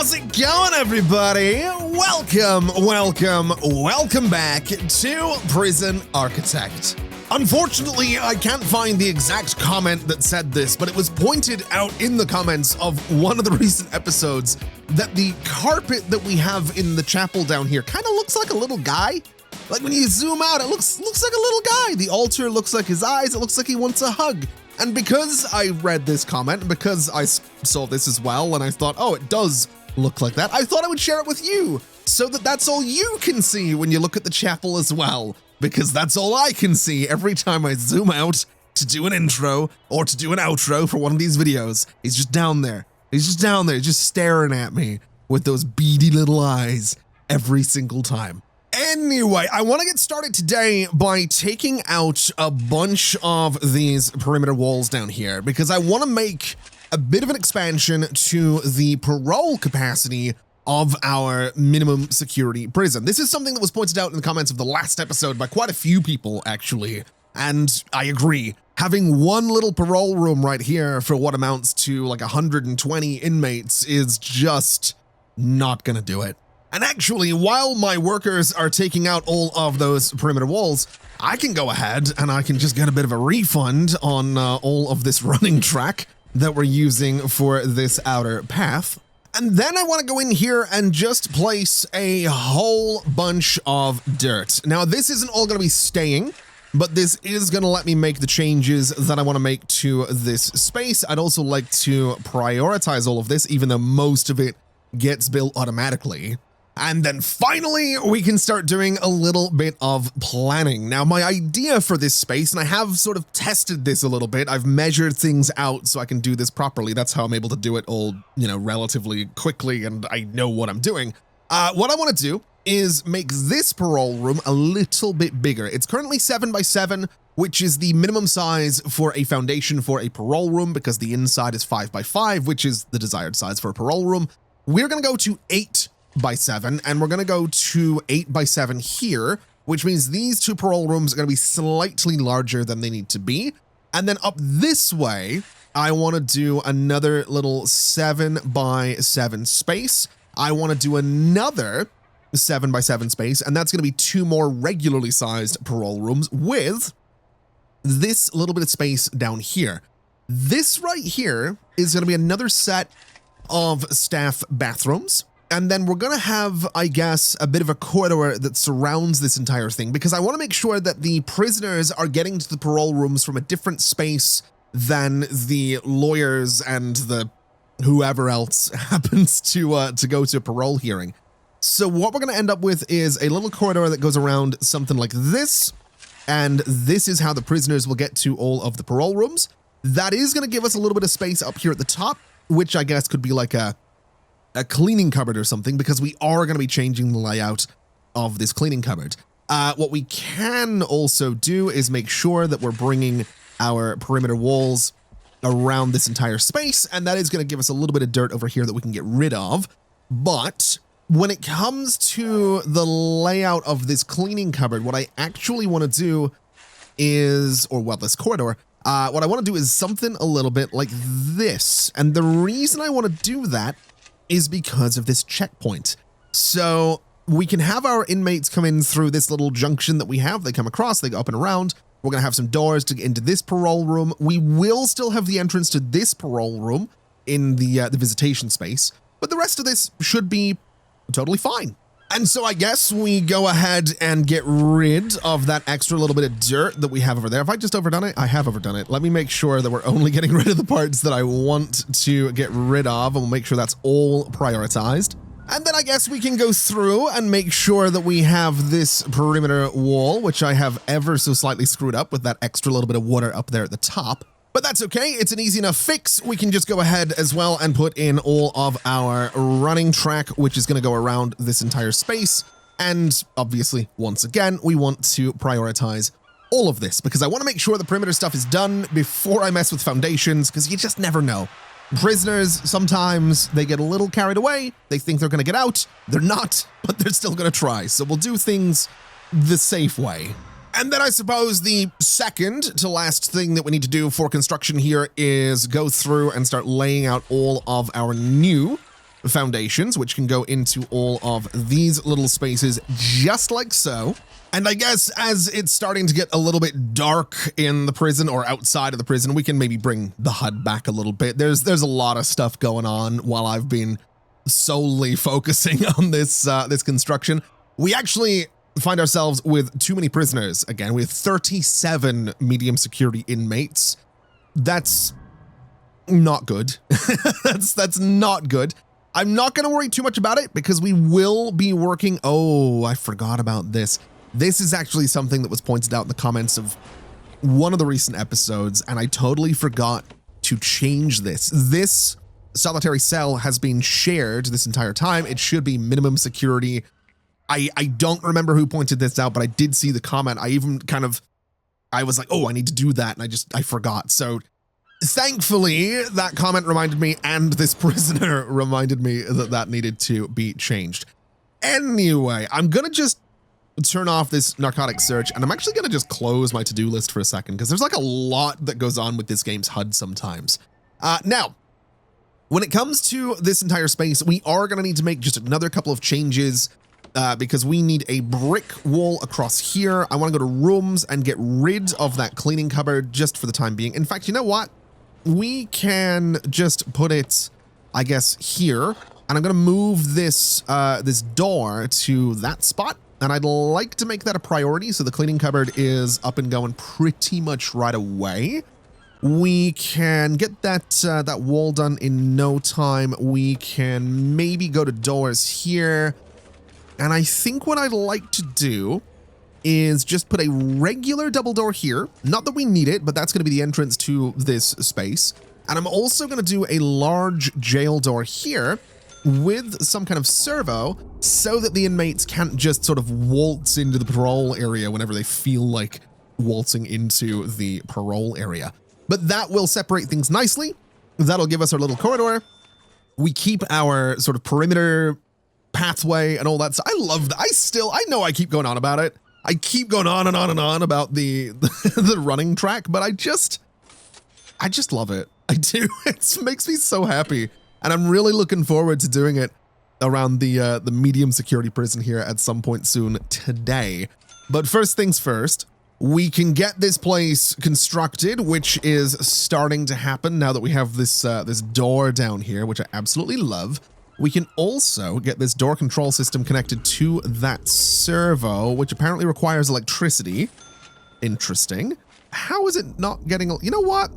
How's it going, everybody? Welcome back to Prison Architect. Unfortunately, I can't find the exact comment that said this, but it was pointed out in the comments of one of the recent episodes that the carpet that we have in the chapel down here kind of looks like a little guy. Like when you zoom out, it looks like a little guy. The altar looks like his eyes. It looks like he wants a hug. And because I read this comment, because I saw this as well, and I thought, oh, it does look like that, I thought I would share it with you so that that's all you can see when you look at the chapel as well, because that's all I can see every time I zoom out to do an intro or to do an outro for one of these videos. He's just down there. He's just down there, just staring at me with those beady little eyes every single time. Anyway, I want to get started today by taking out a bunch of these perimeter walls down here because I want to make a bit of an expansion to the parole capacity of our minimum security prison. This is something that was pointed out in the comments of the last episode by quite a few people, actually, and I agree. Having one little parole room right here for what amounts to like 120 inmates is just not gonna do it. And actually, while my workers are taking out all of those perimeter walls, I can go ahead and I can just get a bit of a refund on all of this running track that we're using for this outer path. And then I want to go in here and just place a whole bunch of dirt. Now, this isn't all going to be staying, but this is going to let me make the changes that I want to make to this space. I'd also like to prioritize all of this, even though most of it gets built automatically. And then finally, we can start doing a little bit of planning. Now, my idea for this space, and I have sort of tested this a little bit, I've measured things out so I can do this properly. That's how I'm able to do it all, relatively quickly, and I know what I'm doing. What I want to do is make this parole room a little bit bigger. It's currently 7 by 7, which is the minimum size for a foundation for a parole room because the inside is 5 by 5, which is the desired size for a parole room. We're going to go to 8 by 7, and we're going to go to 8 by 7 here, which means these two parole rooms are going to be slightly larger than they need to be. And then up this way, I want to do another little 7 by 7 space. I want to do another 7 by 7 space, and that's going to be 2 more regularly sized parole rooms with this little bit of space down here. This right here is going to be another set of staff bathrooms. And then we're going to have, I guess, a bit of a corridor that surrounds this entire thing because I want to make sure that the prisoners are getting to the parole rooms from a different space than the lawyers and the whoever else happens to go to a parole hearing. So what we're going to end up with is a little corridor that goes around something like this. And this is how the prisoners will get to all of the parole rooms. That is going to give us a little bit of space up here at the top, which I guess could be like a cleaning cupboard or something, because we are going to be changing the layout of this cleaning cupboard. What we can also do is make sure that we're bringing our perimeter walls around this entire space, and that is going to give us a little bit of dirt over here that we can get rid of. But when it comes to the layout of this cleaning cupboard, what I actually want to do is, this corridor, what I want to do is something a little bit like this. And the reason I want to do that is because of this checkpoint. So we can have our inmates come in through this little junction that we have. They come across, they go up and around. We're going to have some doors to get into this parole room. We will still have the entrance to this parole room in the visitation space, but the rest of this should be totally fine. And so I guess we go ahead and get rid of that extra little bit of dirt that we have over there. Have I just overdone it? I have overdone it. Let me make sure that we're only getting rid of the parts that I want to get rid of, and we'll make sure that's all prioritized. And then I guess we can go through and make sure that we have this perimeter wall, which I have ever so slightly screwed up with that extra little bit of water up there at the top. But that's okay, it's an easy enough fix. We can just go ahead as well and put in all of our running track, which is gonna go around this entire space. And obviously, once again, we want to prioritize all of this because I wanna make sure the perimeter stuff is done before I mess with foundations, because you just never know. Prisoners, sometimes they get a little carried away. They think they're gonna get out. They're not, but they're still gonna try. So we'll do things the safe way. And then I suppose the second to last thing that we need to do for construction here is go through and start laying out all of our new foundations, which can go into all of these little spaces just like so. And I guess as it's starting to get a little bit dark in the prison or outside of the prison, we can maybe bring the HUD back a little bit. There's a lot of stuff going on while I've been solely focusing on this construction. We actually find ourselves with too many prisoners. Again, we have 37 medium security inmates. That's not good. That's not good. I'm not going to worry too much about it because we will be working. Oh, I forgot about this. This is actually something that was pointed out in the comments of one of the recent episodes, and I totally forgot to change this. This solitary cell has been shared this entire time. It should be minimum security. I don't remember who pointed this out, but I did see the comment. I even I was like, oh, I need to do that, and I forgot. So thankfully, that comment reminded me, and this prisoner reminded me that needed to be changed. Anyway, I'm going to just turn off this narcotic search, and I'm actually going to just close my to-do list for a second because there's like a lot that goes on with this game's HUD sometimes. Now, when it comes to this entire space, we are going to need to make just another couple of changes because we need a brick wall across here. I want to go to rooms and get rid of that cleaning cupboard just for the time being. In fact, you know what? We can just put it, I guess, here, and I'm going to move this this door to that spot. And I'd like to make that a priority so the cleaning cupboard is up and going pretty much right away. We can get that wall done in no time. We can maybe go to doors here. And I think what I'd like to do is just put a regular double door here. Not that we need it, but that's going to be the entrance to this space. And I'm also going to do a large jail door here with some kind of servo so that the inmates can't just sort of waltz into the parole area whenever they feel like waltzing into the parole area. But that will separate things nicely. That'll give us our little corridor. We keep our sort of perimeter pathway and all that. So I love that. I know I keep going on about it. I keep going on and on and on about the the running track, but I just love it. I do. It makes me so happy. And I'm really looking forward to doing it around the medium security prison here at some point soon today. But first things first, we can get this place constructed, which is starting to happen now that we have this this door down here, which I absolutely love. We can also get this door control system connected to that servo, which apparently requires electricity. Interesting. How is it not getting... You know what?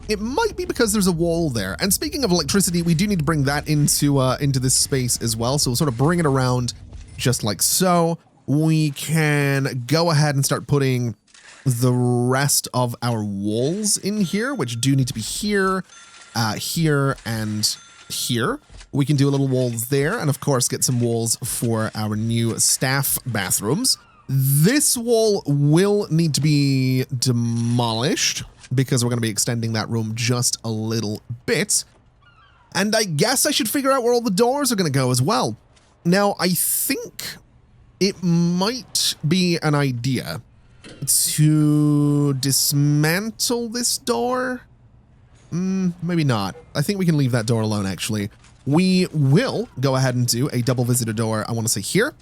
It might be because there's a wall there. And speaking of electricity, we do need to bring that into this space as well. So we'll sort of bring it around just like so. We can go ahead and start putting the rest of our walls in here, which do need to be here, here, and here. We can do a little walls there, and of course get some walls for our new staff bathrooms. This wall will need to be demolished because we're going to be extending that room just a little bit. And I guess I should figure out where all the doors are going to go as well. Now, I think it might be an idea to dismantle this door. Maybe not. I think we can leave that door alone, actually. We will go ahead and do a double visitor door, I want to say here.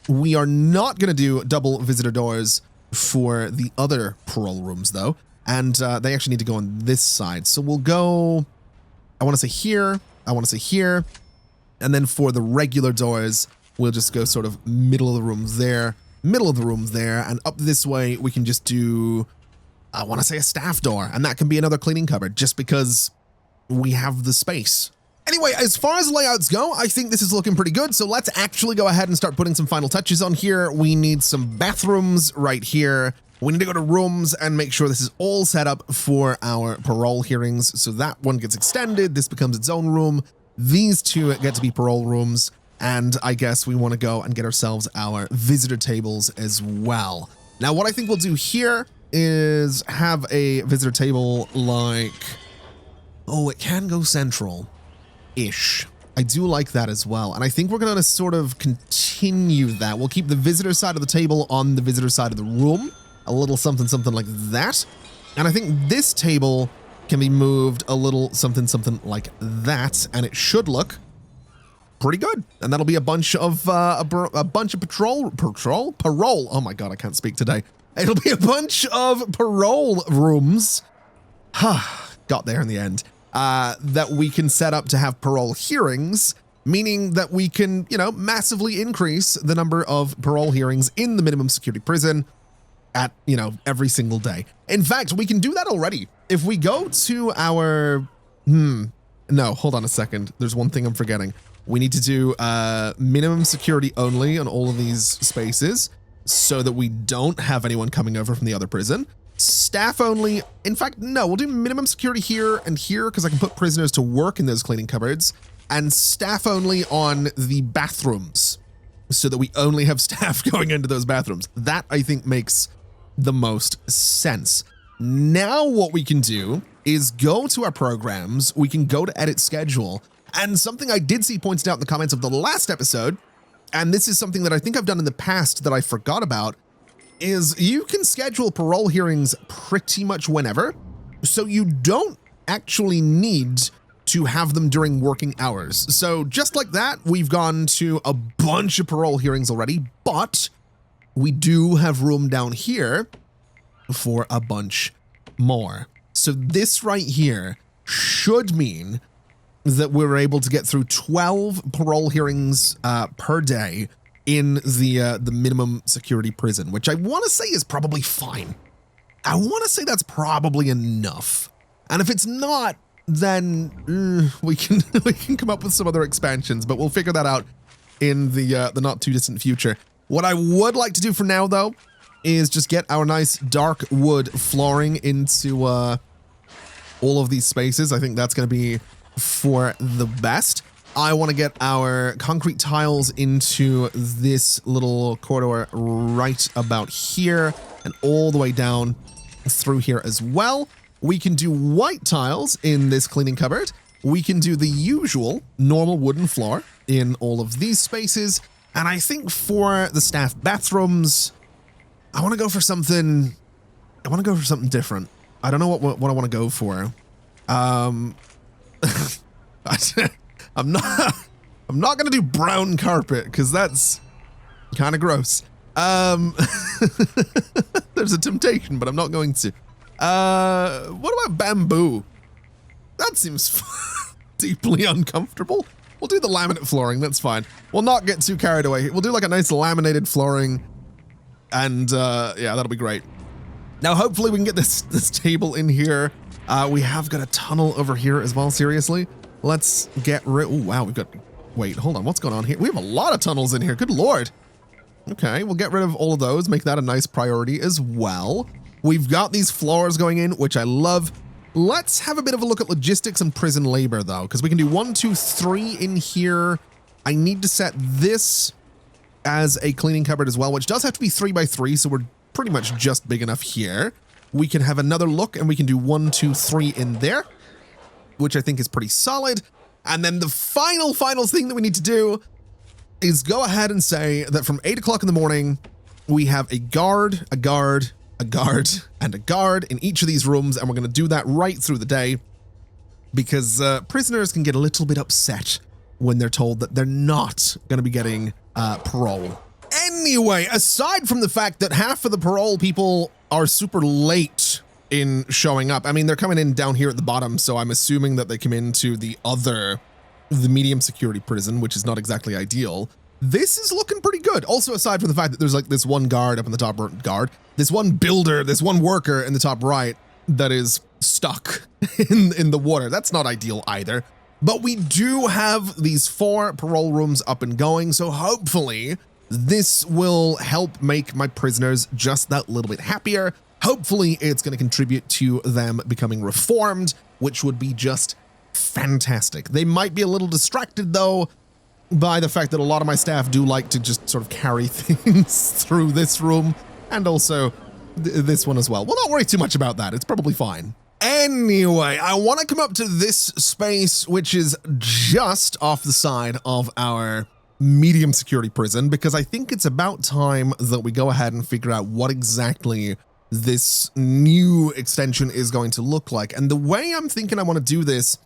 We are not going to do double visitor doors for the other parole rooms, though. And they actually need to go on this side. So we'll go, I want to say here, I want to say here. And then for the regular doors, we'll just go sort of middle of the room there, middle of the room there. And up this way, we can just do, I want to say a staff door. And that can be another cleaning cupboard just because we have the space. Anyway, as far as layouts go, I think this is looking pretty good. So let's actually go ahead and start putting some final touches on here. We need some bathrooms right here. We need to go to rooms and make sure this is all set up for our parole hearings. So that one gets extended. This becomes its own room. These two get to be parole rooms. And I guess we want to go and get ourselves our visitor tables as well. Now, what I think we'll do here is have a visitor table like, oh, it can go central-ish. I do like that as well. And I think we're going to sort of continue that. We'll keep the visitor side of the table on the visitor side of the room. A little something, something like that. And I think this table can be moved a little something, something like that. And it should look pretty good. And that'll be a bunch of parole. Oh my God, I can't speak today. It'll be a bunch of parole rooms. Got there in the end. That we can set up to have parole hearings, meaning that we can, massively increase the number of parole hearings in the minimum security prison at, every single day. In fact, we can do that already. If we go to our, no, hold on a second. There's one thing I'm forgetting. We need to do minimum security only on all of these spaces so that we don't have anyone coming over from the other prison. Staff only. In fact, no, we'll do minimum security here and here because I can put prisoners to work in those cleaning cupboards, and staff only on the bathrooms so that we only have staff going into those bathrooms. That, I think, makes the most sense. Now what we can do is go to our programs. We can go to edit schedule, and something I did see pointed out in the comments of the last episode, and this is something that I think I've done in the past that I forgot about, is you can schedule parole hearings pretty much whenever, so you don't actually need to have them during working hours. So just like that, we've gone to a bunch of parole hearings already, but we do have room down here for a bunch more. So this right here should mean that we're able to get through 12 parole hearings per day in the minimum security prison, which I want to say is probably fine. I want to say that's probably enough. And if it's not, then we can come up with some other expansions, but we'll figure that out in the not too distant future. What I would like to do for now, though, is just get our nice dark wood flooring into all of these spaces. I think that's going to be for the best. I want to get our concrete tiles into this little corridor right about here and all the way down through here as well. We can do white tiles in this cleaning cupboard. We can do the usual normal wooden floor in all of these spaces. And I think for the staff bathrooms, I want to go for something different. I don't know what I want to go for. I'm not gonna do brown carpet because that's kind of gross. There's a temptation, but I'm not going to. What about bamboo? That seems deeply uncomfortable. We'll do the laminate flooring. That's fine. We'll not get too carried away. We'll do like a nice laminated flooring, and yeah, that'll be great. Now, hopefully, we can get this table in here. We have got a tunnel over here as well. Seriously. Let's get rid. Oh, wow. We've got. Wait, hold on. What's going on here? We have a lot of tunnels in here. Good Lord. Okay, we'll get rid of all of those. Make that a nice priority as well. We've got these floors going in, which I love. Let's have a bit of a look at logistics and prison labor, though, because we can do 1, 2, 3 in here. I need to set this as a cleaning cupboard as well, which does have to be 3 by 3, so we're pretty much just big enough here. We can have another look, and we can do 1, 2, 3 in there, which I think is pretty solid. And then the final thing that we need to do is go ahead and say that from 8 o'clock in the morning, we have a guard, a guard, a guard, and a guard in each of these rooms. And we're going to do that right through the day because prisoners can get a little bit upset when they're told that they're not going to be getting parole. Anyway, aside from the fact that half of the parole people are super late in showing up. I mean, they're coming in down here at the bottom, so I'm assuming that they come into the medium security prison, which is not exactly ideal. This is looking pretty good. Also, aside from the fact that there's like this one guard up in the top this one builder, this one worker in the top right that is stuck in the water. That's not ideal either. But we do have these 4 parole rooms up and going, so hopefully this will help make my prisoners just that little bit happier. Hopefully it's going to contribute to them becoming reformed, which would be just fantastic. They might be a little distracted, though, by the fact that a lot of my staff do like to just sort of carry things through this room and also this one as well. We'll not worry too much about that. It's probably fine. Anyway, I want to come up to this space, which is just off the side of our medium security prison, because I think it's about time that we go ahead and figure out what exactly this new extension is going to look like. And the way I'm thinking I want to do this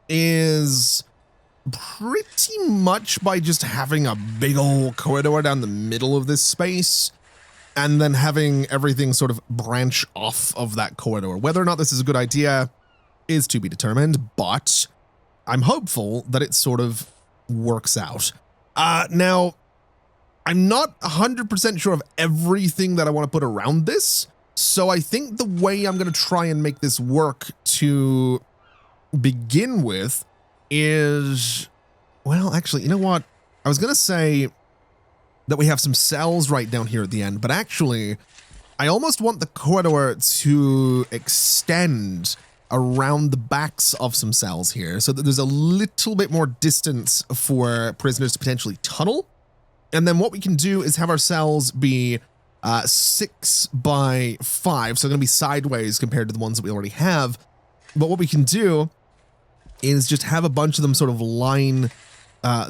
is pretty much by just having a big old corridor down the middle of this space and then having everything sort of branch off of that corridor. Whether or not this is a good idea is to be determined, but I'm hopeful that it sort of works out. Now, I'm not 100% sure of everything that I want to put around this, so I think the way I'm going to try and make this work to begin with is, well, actually, you know what? I was going to say that we have some cells right down here at the end, but actually, I almost want the corridor to extend around the backs of some cells here so that there's a little bit more distance for prisoners to potentially tunnel. And then what we can do is have our cells be 6 by 5, so they're going to be sideways compared to the ones that we already have. But what we can do is just have a bunch of them sort of line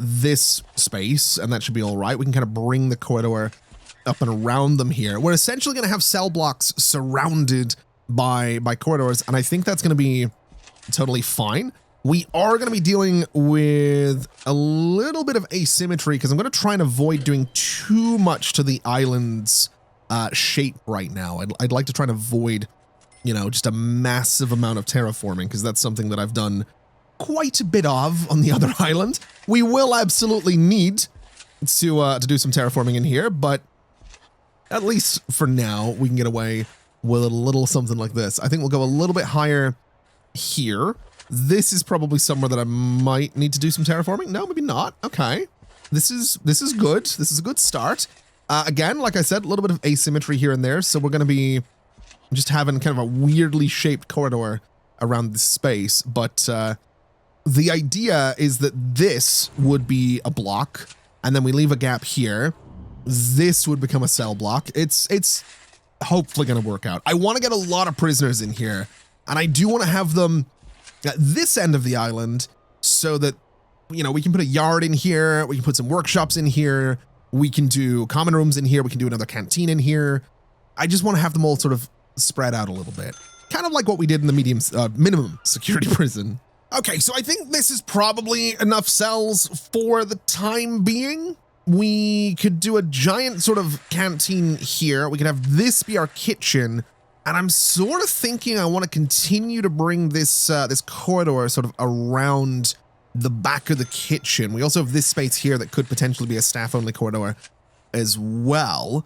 this space, and that should be all right. We can kind of bring the corridor up and around them here. We're essentially going to have cell blocks surrounded by corridors, and I think that's going to be totally fine. We are going to be dealing with a little bit of asymmetry because I'm going to try and avoid doing too much to the island's shape right now. I'd like to try and avoid, you know, just a massive amount of terraforming because that's something that I've done quite a bit of on the other island. We will absolutely need to do some terraforming in here, but at least for now, we can get away with a little something like this. I think we'll go a little bit higher here. This is probably somewhere that I might need to do some terraforming. No, maybe not. Okay. This is good. This is a good start. Again, like I said, a little bit of asymmetry here and there. So we're going to be just having kind of a weirdly shaped corridor around this space. But the idea is that this would be a block, and then we leave a gap here. This would become a cell block. It's hopefully going to work out. I want to get a lot of prisoners in here, and I do want to have them at this end of the island so that, you know, we can put a yard in here, we can put some workshops in here, we can do common rooms in here, we can do another canteen in here. I just want to have them all sort of spread out a little bit. Kind of like what we did in the minimum security prison. Okay, so I think this is probably enough cells for the time being. We could do a giant sort of canteen here. We could have this be our kitchen. And I'm sort of thinking I want to continue to bring this this corridor sort of around the back of the kitchen. We also have this space here that could potentially be a staff-only corridor as well.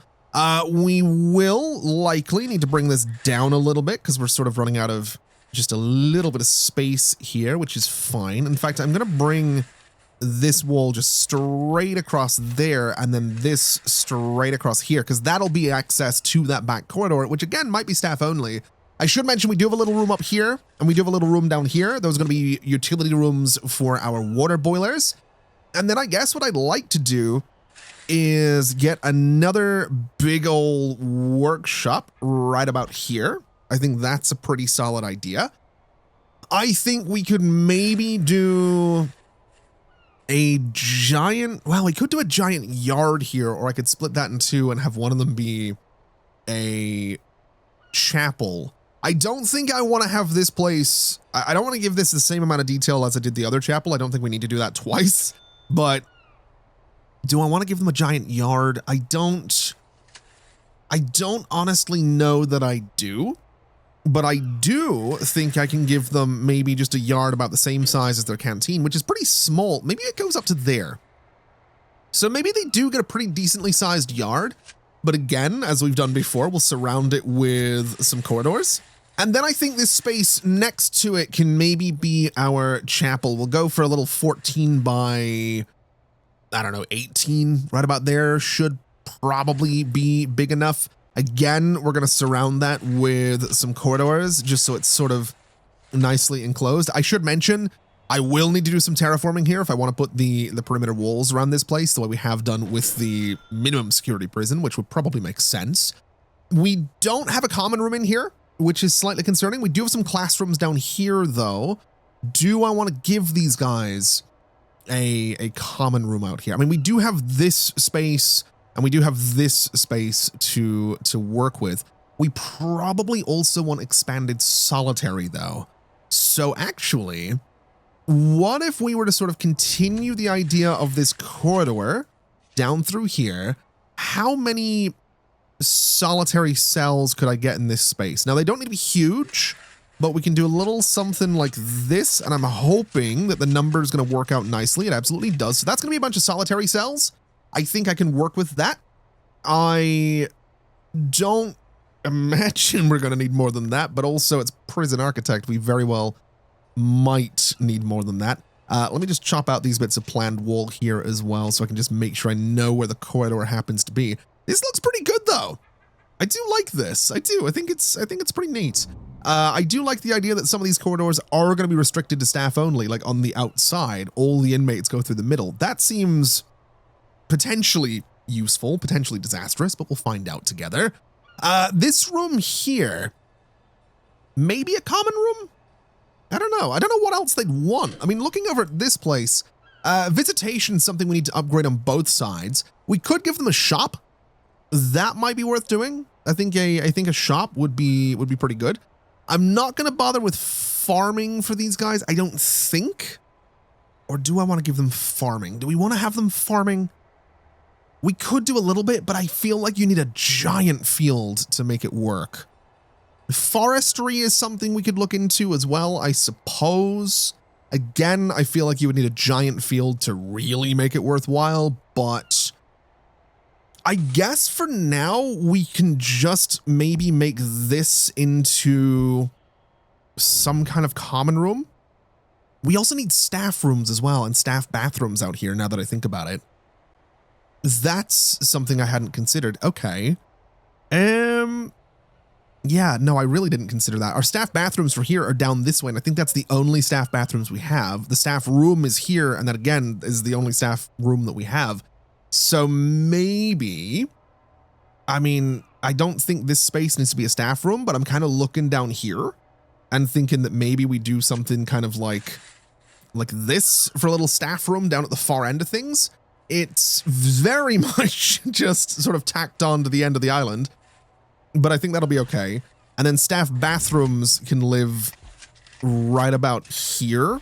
We will likely need to bring this down a little bit because we're sort of running out of just a little bit of space here, which is fine. In fact, I'm going to bring this wall just straight across there and then this straight across here because that'll be access to that back corridor, which again might be staff only. I should mention we do have a little room up here and we do have a little room down here. Those are going to be utility rooms for our water boilers. And then I guess what I'd like to do is get another big old workshop right about here. I think that's a pretty solid idea. I think we could maybe do a giant, well, we could do a giant yard here, or I could split that in two and have one of them be a chapel. I don't think I want to have this place, I don't want to give this the same amount of detail as I did the other chapel. I don't think we need to do that twice, but do I want to give them a giant yard? I don't honestly know that I do, but I do think I can give them maybe just a yard about the same size as their canteen, which is pretty small. Maybe it goes up to there. So maybe they do get a pretty decently sized yard, but again, as we've done before, we'll surround it with some corridors. And then I think this space next to it can maybe be our chapel. We'll go for a little 14 by, I don't know, 18, right about there. Should probably be big enough. Again, we're going to surround that with some corridors just so it's sort of nicely enclosed. I should mention, I will need to do some terraforming here if I want to put the perimeter walls around this place the way we have done with the minimum security prison, which would probably make sense. We don't have a common room in here, which is slightly concerning. We do have some classrooms down here, though. Do I want to give these guys a common room out here? I mean, we do have this space and we do have this space to work with. We probably also want expanded solitary though. So actually, what if we were to sort of continue the idea of this corridor down through here? How many solitary cells could I get in this space? Now, they don't need to be huge, but we can do a little something like this, and I'm hoping that the number is going to work out nicely. It absolutely does. So that's going to be a bunch of solitary cells. I think I can work with that. I don't imagine we're going to need more than that, but also it's Prison Architect. We very well might need more than that. Let me just chop out these bits of planned wall here as well, so I can just make sure I know where the corridor happens to be. This looks pretty good, though. I do like this. I do. I think it's pretty neat. I do like the idea that some of these corridors are going to be restricted to staff only, like on the outside. All the inmates go through the middle. That seems potentially useful, potentially disastrous, but we'll find out together. This room here, maybe a common room? I don't know. I don't know what else they'd want. I mean, looking over at this place, visitation is something we need to upgrade on both sides. We could give them a shop. That might be worth doing. I think a shop would be pretty good. I'm not going to bother with farming for these guys, I don't think. Or do I want to give them farming? Do we want to have them farming? We could do a little bit, but I feel like you need a giant field to make it work. Forestry is something we could look into as well, I suppose. Again, I feel like you would need a giant field to really make it worthwhile, but I guess for now, we can just maybe make this into some kind of common room. We also need staff rooms as well, and staff bathrooms out here, now that I think about it. That's something I hadn't considered. Okay. Yeah, no, I really didn't consider that. Our staff bathrooms for here are down this way, and I think that's the only staff bathrooms we have. The staff room is here, and that, again, is the only staff room that we have. So maybe, I mean, I don't think this space needs to be a staff room, but I'm kind of looking down here and thinking that maybe we do something kind of like this for a little staff room down at the far end of things. It's very much just sort of tacked on to the end of the island, but I think that'll be okay. And then staff bathrooms can live right about here.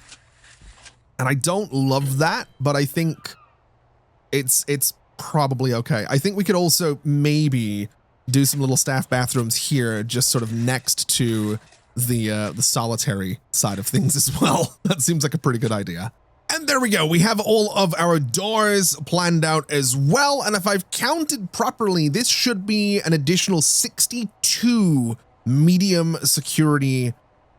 And I don't love that, but I think it's probably okay. I think we could also maybe do some little staff bathrooms here, just sort of next to the solitary side of things as well. That seems like a pretty good idea. And there we go. We have all of our doors planned out as well. And if I've counted properly, this should be an additional 62 medium security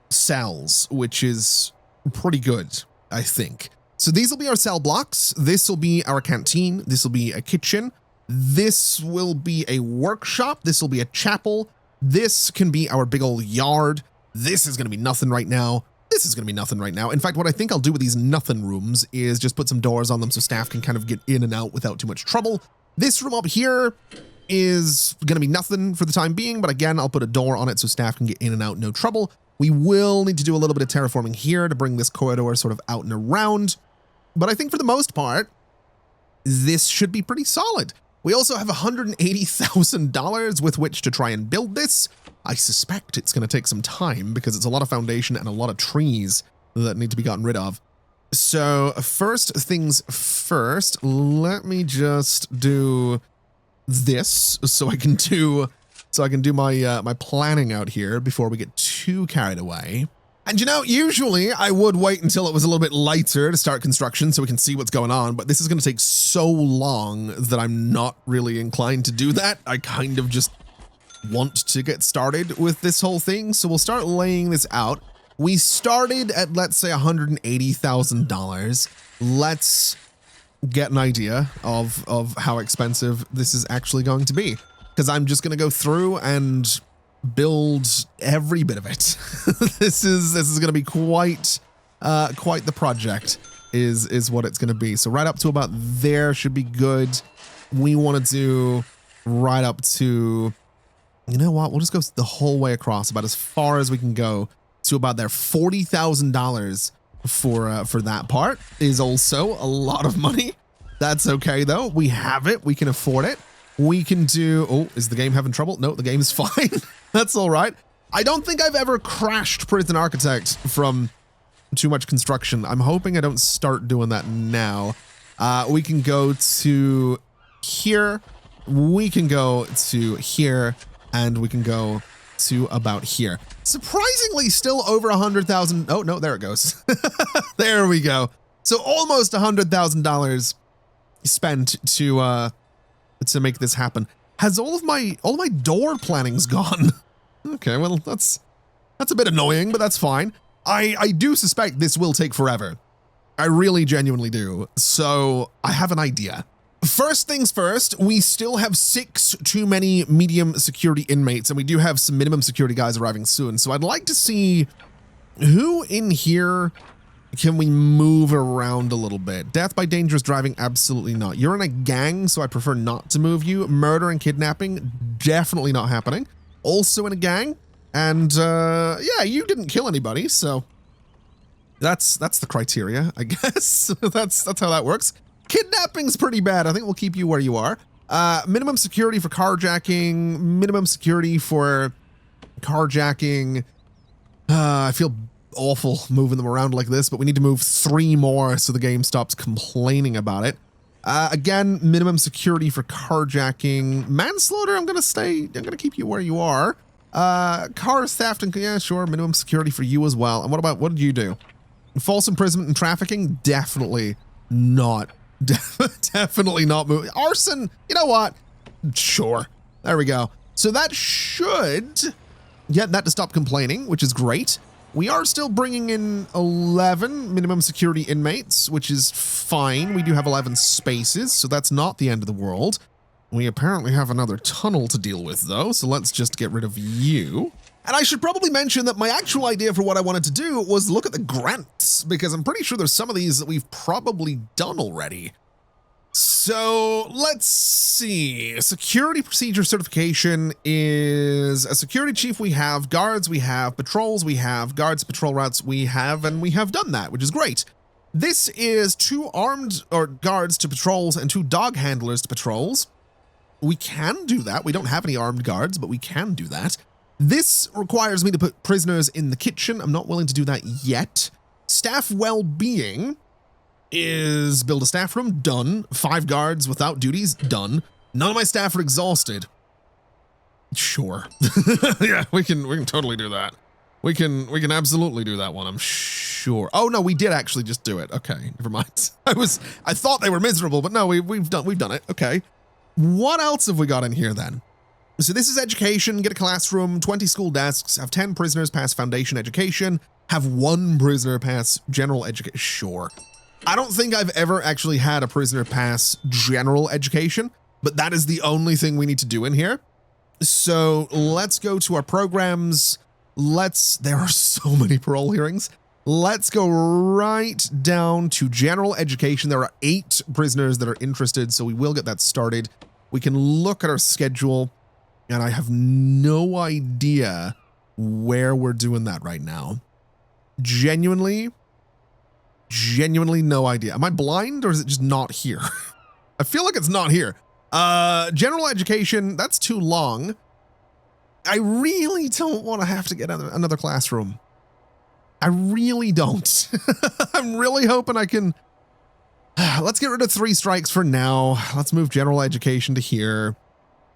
cells, which is pretty good, I think. So these will be our cell blocks. This will be our canteen. This will be a kitchen. This will be a workshop. This will be a chapel. This can be our big old yard. This is going to be nothing right now. This is going to be nothing right now. In fact, what I think I'll do with these nothing rooms is just put some doors on them so staff can kind of get in and out without too much trouble. This room up here is going to be nothing for the time being, but again, I'll put a door on it so staff can get in and out, no trouble. We will need to do a little bit of terraforming here to bring this corridor sort of out and around. But I think for the most part, this should be pretty solid. We also have $180,000 with which to try and build this. I suspect it's going to take some time because it's a lot of foundation and a lot of trees that need to be gotten rid of. So first things first, let me just do this so I can do my my planning out here before we get too carried away. And you know, usually I would wait until it was a little bit lighter to start construction so we can see what's going on, but this is going to take so long that I'm not really inclined to do that. I kind of just want to get started with this whole thing, so we'll start laying this out. We started at, let's say, $180,000. Let's get an idea of how expensive this is actually going to be, because I'm just going to go through and build every bit of it. This is going to be quite the project is what it's going to be. So right up to about there should be good. We want to do right up to, you know what, we'll just go the whole way across, about as far as we can go to about there. $40,000 for that part is also a lot of money. That's okay though. We have it. We can afford it. We can do, oh, is the game having trouble? No, the game is fine. That's all right. I don't think I've ever crashed Prison Architect from too much construction. I'm hoping I don't start doing that now. We can go to here. We can go to here, and we can go to about here. Surprisingly, still over 100,000. Oh no, there it goes. There we go. So almost $100,000 spent to make this happen. Has all of my door plannings gone? Okay, well that's a bit annoying, but that's fine. I do suspect this will take forever. I really genuinely do. So I have an idea. First things first, we still have 6 too many medium security inmates, and we do have some minimum security guys arriving soon. So I'd like to see who in here can we move around a little bit. Death by dangerous driving, absolutely not. You're in a gang, so I prefer not to move you. Murder and kidnapping, definitely not happening. Also in a gang, and yeah, you didn't kill anybody, so that's the criteria, I guess. that's how that works. Kidnapping's pretty bad. I think we'll keep you where you are. Minimum security for carjacking, minimum security for carjacking. I feel awful moving them around like this, but we need to move 3 more so the game stops complaining about it. Again, minimum security for carjacking. Manslaughter, I'm gonna keep you where you are. Car theft and, yeah, sure, minimum security for you as well. And what did you do? False imprisonment and trafficking? Definitely not. Definitely not moving. Arson, you know what? Sure. There we go. So that should get that to stop complaining, which is great. We are still bringing in 11 minimum security inmates, which is fine. We do have 11 spaces, so that's not the end of the world. We apparently have another tunnel to deal with, though, so let's just get rid of you. And I should probably mention that my actual idea for what I wanted to do was look at the grants, because I'm pretty sure there's some of these that we've probably done already. So let's see. Security procedure certification is a security chief we have, guards we have, patrols we have, guards, patrol routes we have, and we have done that, which is great. This is 2 armed or guards to patrols and 2 dog handlers to patrols. We can do that. We don't have any armed guards, but we can do that. This requires me to put prisoners in the kitchen. I'm not willing to do that yet. Staff well-being is build a staff room, done. 5 guards without duties, done. None of my staff are exhausted. Sure. Yeah, we can totally do that. We can absolutely do that one, I'm sure. Oh no, we did actually just do it. Okay, never mind. I thought they were miserable, but no, we've done it. Okay. What else have we got in here then? So this is education, get a classroom, 20 school desks, have 10 prisoners pass foundation education, have 1 prisoner pass general education. Sure. I don't think I've ever actually had a prisoner pass general education, but that is the only thing we need to do in here. So let's go to our programs. There are so many parole hearings. Let's go right down to general education. There are 8 prisoners that are interested, so we will get that started. We can look at our schedule, and I have no idea where we're doing that right now. Genuinely no idea. Am I blind or is it just not here? I feel like it's not here. General education, that's too long. I really don't want to have to get another classroom. I really don't. I'm really hoping I can. Let's get rid of 3 strikes for now. Let's move general education to here,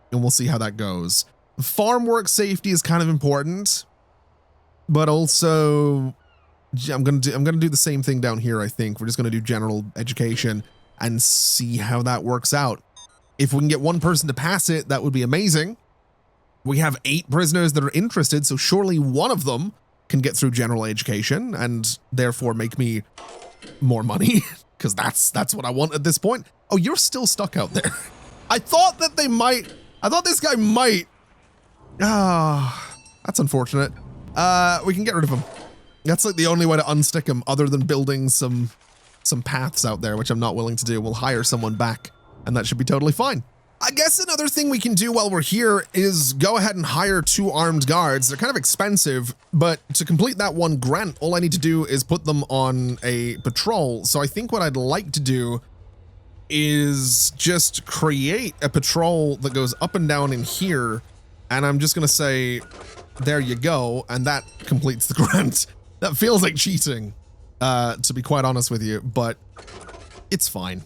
and we'll see how that goes. Farm work safety is kind of important, but also I'm gonna do the same thing down here. I think we're just gonna do general education and see how that works out. If we can get 1 person to pass it, that would be amazing. We have 8 prisoners that are interested, so surely one of them can get through general education and therefore make me more money, because that's what I want at this point. Oh, you're still stuck out there. I thought that they might. I thought this guy might. Ah, that's unfortunate. We can get rid of him. That's like the only way to unstick him, other than building some paths out there, which I'm not willing to do. We'll hire someone back, and that should be totally fine. I guess another thing we can do while we're here is go ahead and hire 2 armed guards. They're kind of expensive, but to complete that 1 grant, all I need to do is put them on a patrol. So I think what I'd like to do is just create a patrol that goes up and down in here, and I'm just gonna say, there you go, and that completes the grant. That feels like cheating. to be quite honest with you, but it's fine.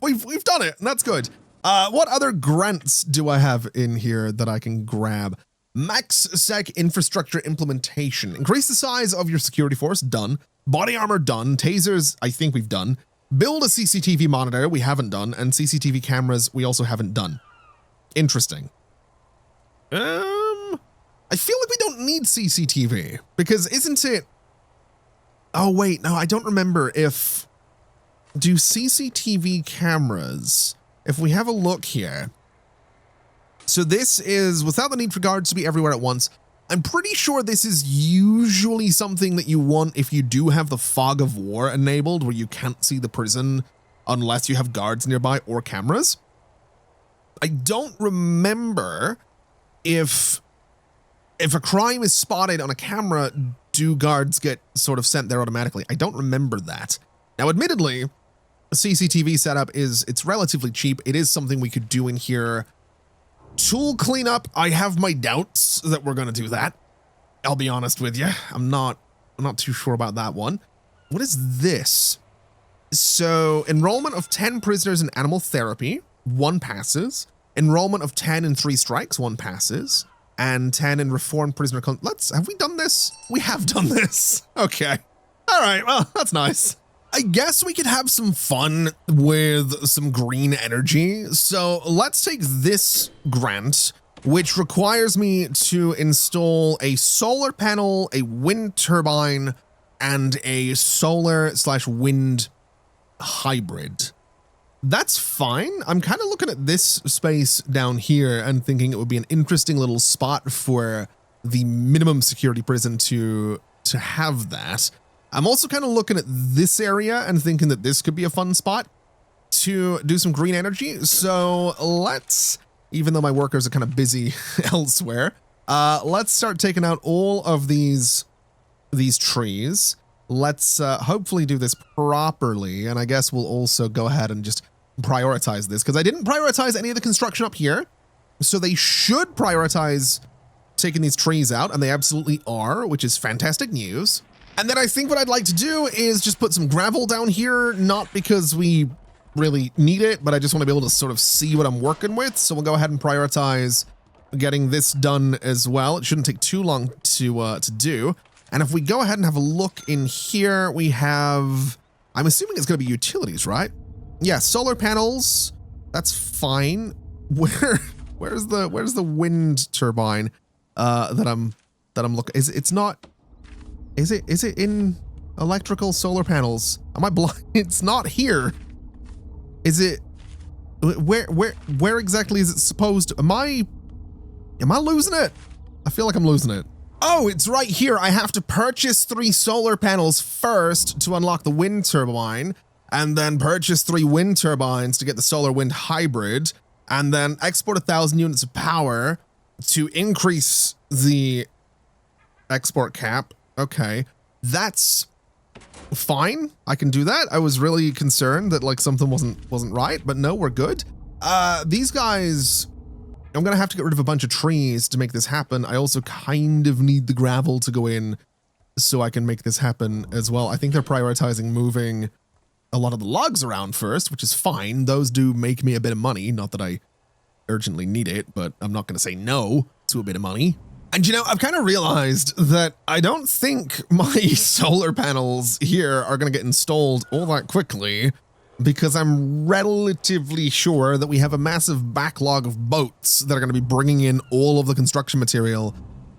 We've done it, and that's good. What other grants do I have in here that I can grab? Max Sec Infrastructure Implementation. Increase the size of your security force, done. Body armor, done. Tasers, I think we've done. Build a CCTV monitor, we haven't done. And CCTV cameras, we also haven't done. Interesting. I feel like we don't need CCTV, because isn't it... Oh, wait, no, I don't remember if... Do CCTV cameras... If we have a look here... So this is without the need for guards to be everywhere at once. I'm pretty sure this is usually something that you want if you do have the fog of war enabled, where you can't see the prison unless you have guards nearby or cameras. I don't remember if a crime is spotted on a camera, do guards get sort of sent there automatically? I don't remember that. Now, admittedly, a CCTV setup it's relatively cheap. It is something we could do in here. Tool cleanup, I have my doubts that we're going to do that. I'll be honest with you. I'm not too sure about that one. What is this? So, enrollment of 10 prisoners in animal therapy, 1 passes. Enrollment of 10 in 3 strikes, 1 passes. And 10 in reformed prisoner... have we done this? We have done this. Okay. All right, well, that's nice. I guess we could have some fun with some green energy. So let's take this grant, which requires me to install a solar panel, a wind turbine, and a solar/wind hybrid. That's fine. I'm kind of looking at this space down here and thinking it would be an interesting little spot for the minimum security prison to have that. I'm also kind of looking at this area and thinking that this could be a fun spot to do some green energy. So let's, even though my workers are kind of busy elsewhere, let's start taking out all of these trees. Let's hopefully do this properly. And I guess we'll also go ahead and just prioritize this, because I didn't prioritize any of the construction up here. So they should prioritize taking these trees out, and they absolutely are, which is fantastic news. And then I think what I'd like to do is just put some gravel down here, not because we really need it, but I just want to be able to sort of see what I'm working with. So we'll go ahead and prioritize getting this done as well. It shouldn't take too long to do. And if we go ahead and have a look in here, we have, I'm assuming it's going to be utilities, right? Yeah, solar panels. That's fine. Where's the wind turbine that I'm looking? It's not. Is it in electrical solar panels? Am I blind? It's not here. Is it? Where exactly is it supposed to? Am I losing it? I feel like I'm losing it. Oh, it's right here. I have to purchase 3 solar panels first to unlock the wind turbine, and then purchase 3 wind turbines to get the solar wind hybrid, and then export 1,000 units of power to increase the export cap. Okay, that's fine. I can do that. I was really concerned that like something wasn't right, but no, we're good. These guys, I'm gonna have to get rid of a bunch of trees to make this happen. I also kind of need the gravel to go in so I can make this happen as well. I think they're prioritizing moving a lot of the logs around first, which is fine. Those do make me a bit of money. Not that I urgently need it, but I'm not gonna say no to a bit of money. And you know, I've kind of realized that I don't think my solar panels here are going to get installed all that quickly, because I'm relatively sure that we have a massive backlog of boats that are going to be bringing in all of the construction material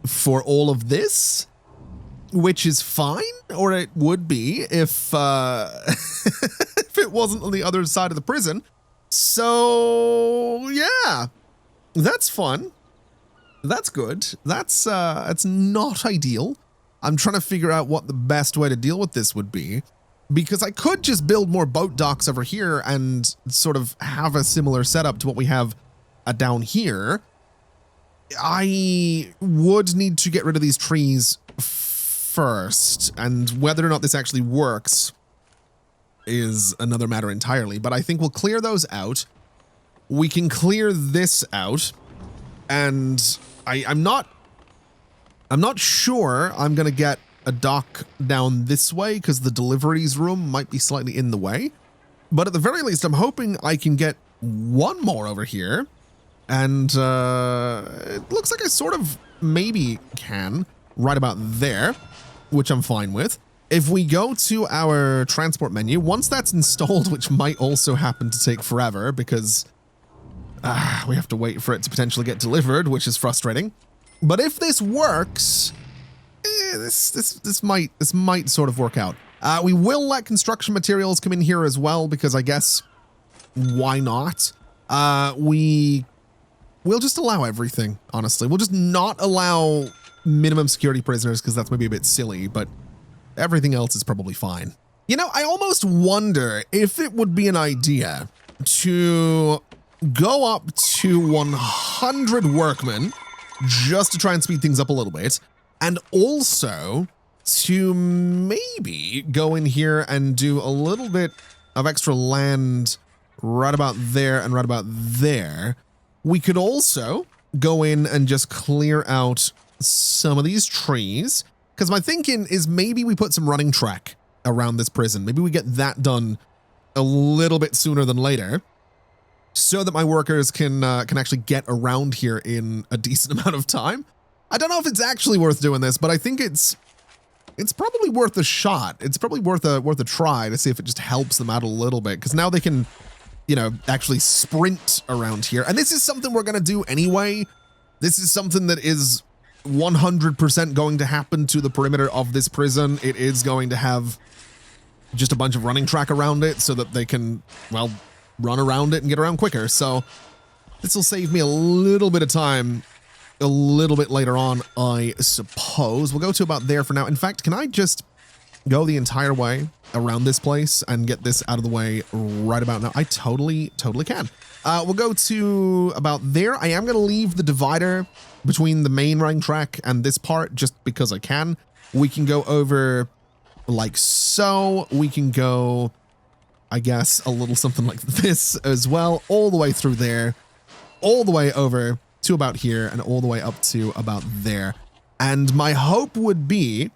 for all of this, which is fine, or it would be if, if it wasn't on the other side of the prison. So yeah, that's fun. That's good. That's not ideal. I'm trying to figure out what the best way to deal with this would be, because I could just build more boat docks over here and sort of have a similar setup to what we have down here. I would need to get rid of these trees first, and whether or not this actually works is another matter entirely, but I think we'll clear those out. We can clear this out, and I'm not sure I'm gonna get a dock down this way because the deliveries room might be slightly in the way. But at the very least, I'm hoping I can get one more over here. And it looks like I sort of maybe can right about there, which I'm fine with. If we go to our transport menu, once that's installed, which might also happen to take forever because we have to wait for it to potentially get delivered, which is frustrating. But if this works, this might sort of work out. We will let construction materials come in here as well because I guess why not? We'll just allow everything, honestly. We'll just not allow minimum security prisoners because that's maybe a bit silly, but everything else is probably fine. You know, I almost wonder if it would be an idea to go up to 100 workmen just to try and speed things up a little bit, and also to maybe go in here and do a little bit of extra land right about there and right about there. We could also go in and just clear out some of these trees, because my thinking is maybe we put some running track around this prison. Maybe we get that done a little bit sooner than later so that my workers can actually get around here in a decent amount of time. I don't know if it's actually worth doing this, but I think it's probably worth a shot. It's probably worth a try to see if it just helps them out a little bit, because now they can, you know, actually sprint around here. And this is something we're going to do anyway. This is something that is 100% going to happen to the perimeter of this prison. It is going to have just a bunch of running track around it so that they can, well, run around it and get around quicker. So this will save me a little bit of time a little bit later on, I suppose. We'll go to about there for now. In fact, can I just go the entire way around this place and get this out of the way right about now? I totally can. We'll go to about there. I am going to leave the divider between the main running track and this part just because I can. We can go over like so. We can go, I guess, a little something like this as well, all the way through there, all the way over to about here, and all the way up to about there. And my hope would be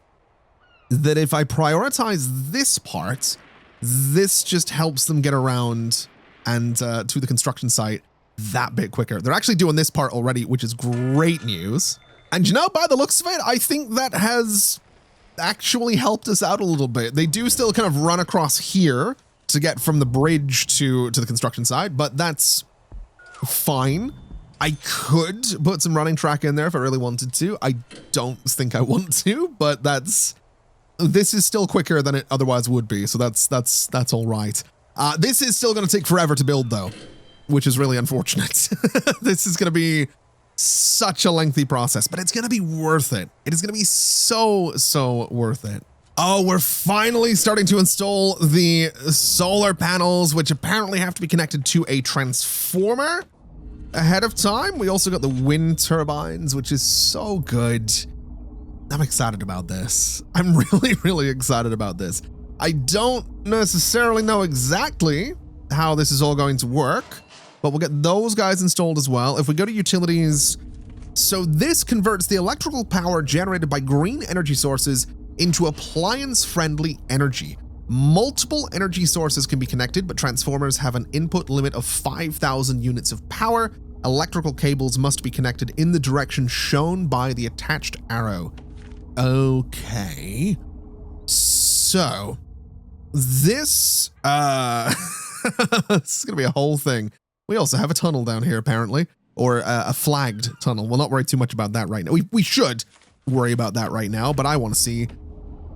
that if I prioritize this part, this just helps them get around and to the construction site that bit quicker. They're actually doing this part already, which is great news. And you know, by the looks of it, I think that has actually helped us out a little bit. They do still kind of run across here to get from the bridge to the construction site, but that's fine. I could put some running track in there if I really wanted to. I don't think I want to, but this is still quicker than it otherwise would be, so that's all right. This is still going to take forever to build, though, which is really unfortunate. This is going to be such a lengthy process, but it's going to be worth it. It is going to be so worth it. Oh, we're finally starting to install the solar panels, which apparently have to be connected to a transformer ahead of time. We also got the wind turbines, which is so good. I'm excited about this. I'm really excited about this. I don't necessarily know exactly how this is all going to work, but we'll get those guys installed as well. If we go to utilities, so this converts the electrical power generated by green energy sources into appliance-friendly energy. Multiple energy sources can be connected, but transformers have an input limit of 5,000 units of power. Electrical cables must be connected in the direction shown by the attached arrow. Okay. So, this is gonna be a whole thing. We also have a tunnel down here, apparently, or a flagged tunnel. We'll not worry too much about that right now. We should worry about that right now, but I want to see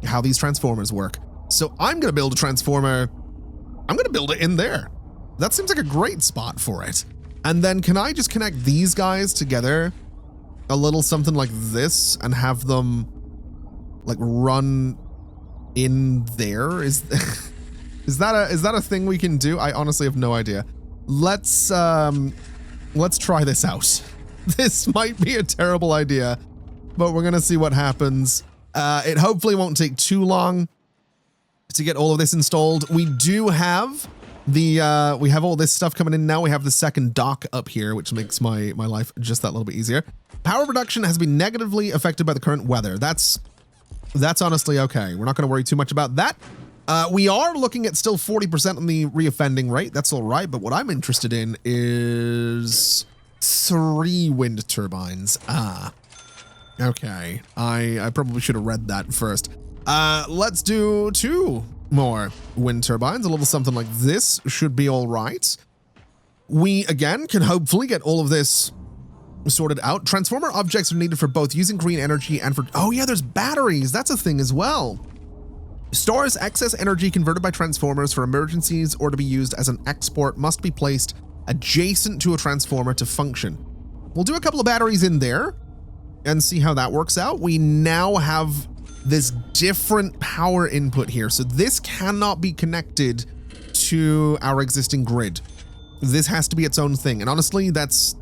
how these transformers work. So I'm going to build a transformer. I'm going to build it in there. That seems like a great spot for it. And then can I just connect these guys together a little something like this and have them like run in there? Is that a thing we can do? I honestly have no idea. Let's try this out. This might be a terrible idea, but we're going to see what happens. It hopefully won't take too long to get all of this installed. We do have we have all this stuff coming in now. We have the second dock up here, which makes my life just that little bit easier. Power production has been negatively affected by the current weather. That's That's honestly okay. We're not going to worry too much about that. We are looking at still 40% on the reoffending rate. That's all right. But what I'm interested in is 3 wind turbines. Okay. I probably should have read that first. Let's do 2 more wind turbines. A little something like this should be all right. We, again, can hopefully get all of this sorted out. Transformer objects are needed for both using green energy and for... Oh, yeah, there's batteries. That's a thing as well. Stores excess energy converted by transformers for emergencies or to be used as an export must be placed adjacent to a transformer to function. We'll do a couple of batteries in there and see how that works out. We now have this different power input here. So this cannot be connected to our existing grid. This has to be its own thing. And honestly, that's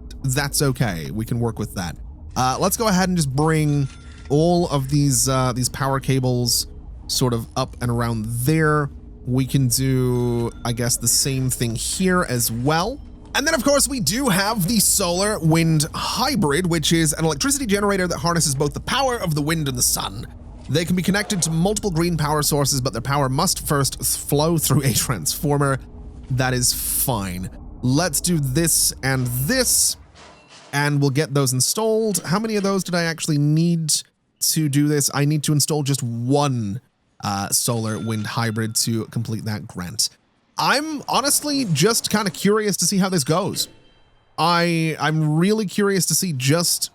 okay. We can work with that. Let's go ahead and just bring all of these power cables sort of up and around there. We can do, I guess, the same thing here as well. And then, of course, we do have the solar wind hybrid, which is an electricity generator that harnesses both the power of the wind and the sun. They can be connected to multiple green power sources, but their power must first flow through a transformer. That is fine. Let's do this, and we'll get those installed. How many of those did I actually need to do this? I need to install just 1 solar wind hybrid to complete that grant. I'm honestly just kind of curious to see how this goes. I'm really curious to see just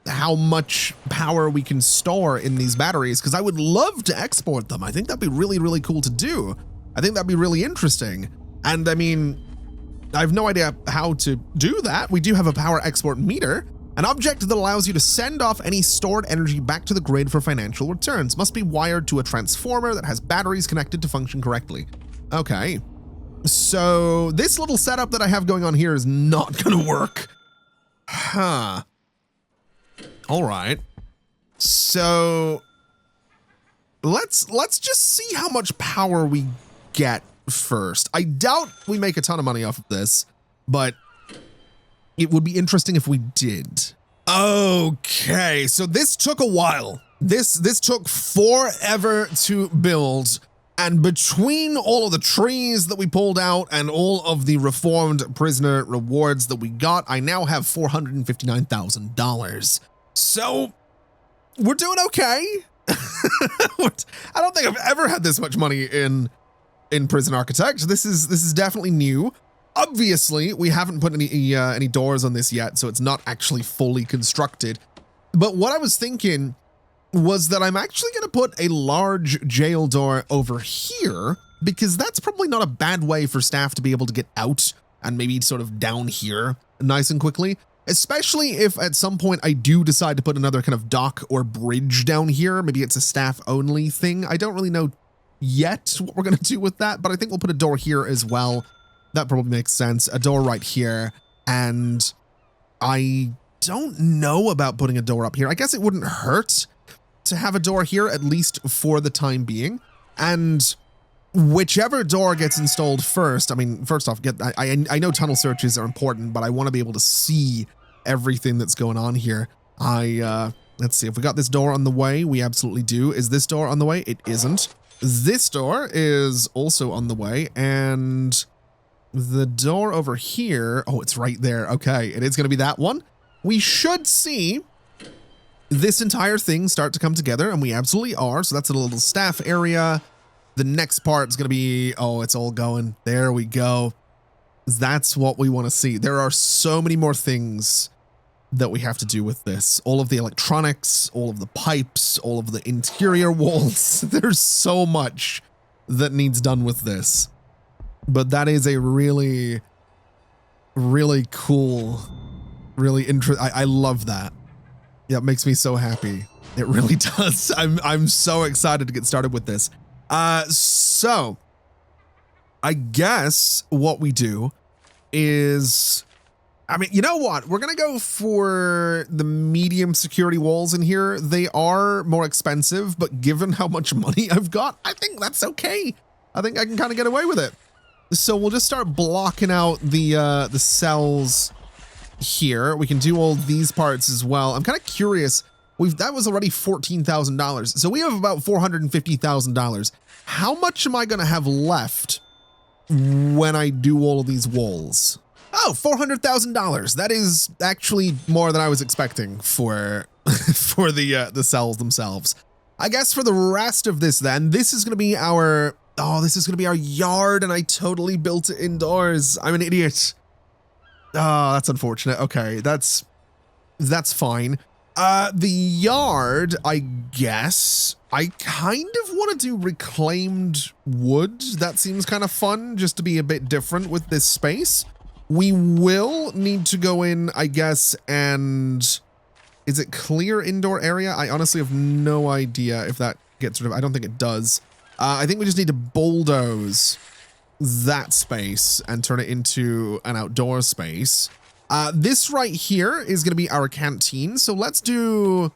how much power we can store in these batteries, because I would love to export them. I think that'd be really, really cool to do. I think that'd be really interesting. And I mean, I have no idea how to do that. We do have a power export meter, an object that allows you to send off any stored energy back to the grid for financial returns. Must be wired to a transformer that has batteries connected to function correctly. Okay. So this little setup that I have going on here is not going to work. Huh. All right. So let's just see how much power we get first. I doubt we make a ton of money off of this, but it would be interesting if we did. Okay, so this took a while. This took forever to build. And between all of the trees that we pulled out and all of the reformed prisoner rewards that we got, I now have $459,000. So we're doing okay. I don't think I've ever had this much money in Prison Architect. This is definitely new. Obviously, we haven't put any doors on this yet, so it's not actually fully constructed. But what I was thinking was that I'm actually going to put a large jail door over here, because that's probably not a bad way for staff to be able to get out and maybe sort of down here nice and quickly, especially if at some point I do decide to put another kind of dock or bridge down here. Maybe it's a staff only thing. I don't really know yet what we're going to do with that, but I think we'll put a door here as well. That probably makes sense. A door right here. And I don't know about putting a door up here. I guess it wouldn't hurt to have a door here, at least for the time being. And whichever door gets installed first, I mean, first off, I know tunnel searches are important, but I want to be able to see everything that's going on here. Let's see, if we got this door on the way, we absolutely do. Is this door on the way? It isn't. This door is also on the way, and the door over here, oh, it's right there. Okay, it is going to be that one. We should see this entire thing start to come together, and we absolutely are. So that's a little staff area. The next part is going to be, oh, it's all going. There we go. That's what we want to see. There are so many more things that we have to do with this. All of the electronics, all of the pipes, all of the interior walls. There's so much that needs done with this. But that is a really, really cool, really interesting. I love that. Yeah, it makes me so happy. It really does. I'm so excited to get started with this. So I guess what we do is, I mean, you know what? We're going to go for the medium security walls in here. They are more expensive, but given how much money I've got, I think that's okay. I think I can kind of get away with it. So we'll just start blocking out the cells here. We can do all these parts as well. I'm kind of curious. That was already $14,000. So we have about $450,000. How much am I going to have left when I do all of these walls? Oh, $400,000. That is actually more than I was expecting for for the cells themselves. I guess for the rest of this then, this is going to be our yard, and I totally built it indoors. I'm an idiot. Oh, that's unfortunate. Okay, that's fine. The yard, I guess, I kind of want to do reclaimed wood. That seems kind of fun, just to be a bit different with this space. We will need to go in, I guess, and is it clear indoor area? I honestly have no idea if that gets rid of, I don't think it does. I think we just need to bulldoze that space and turn it into an outdoor space. This right here is going to be our canteen. So let's do,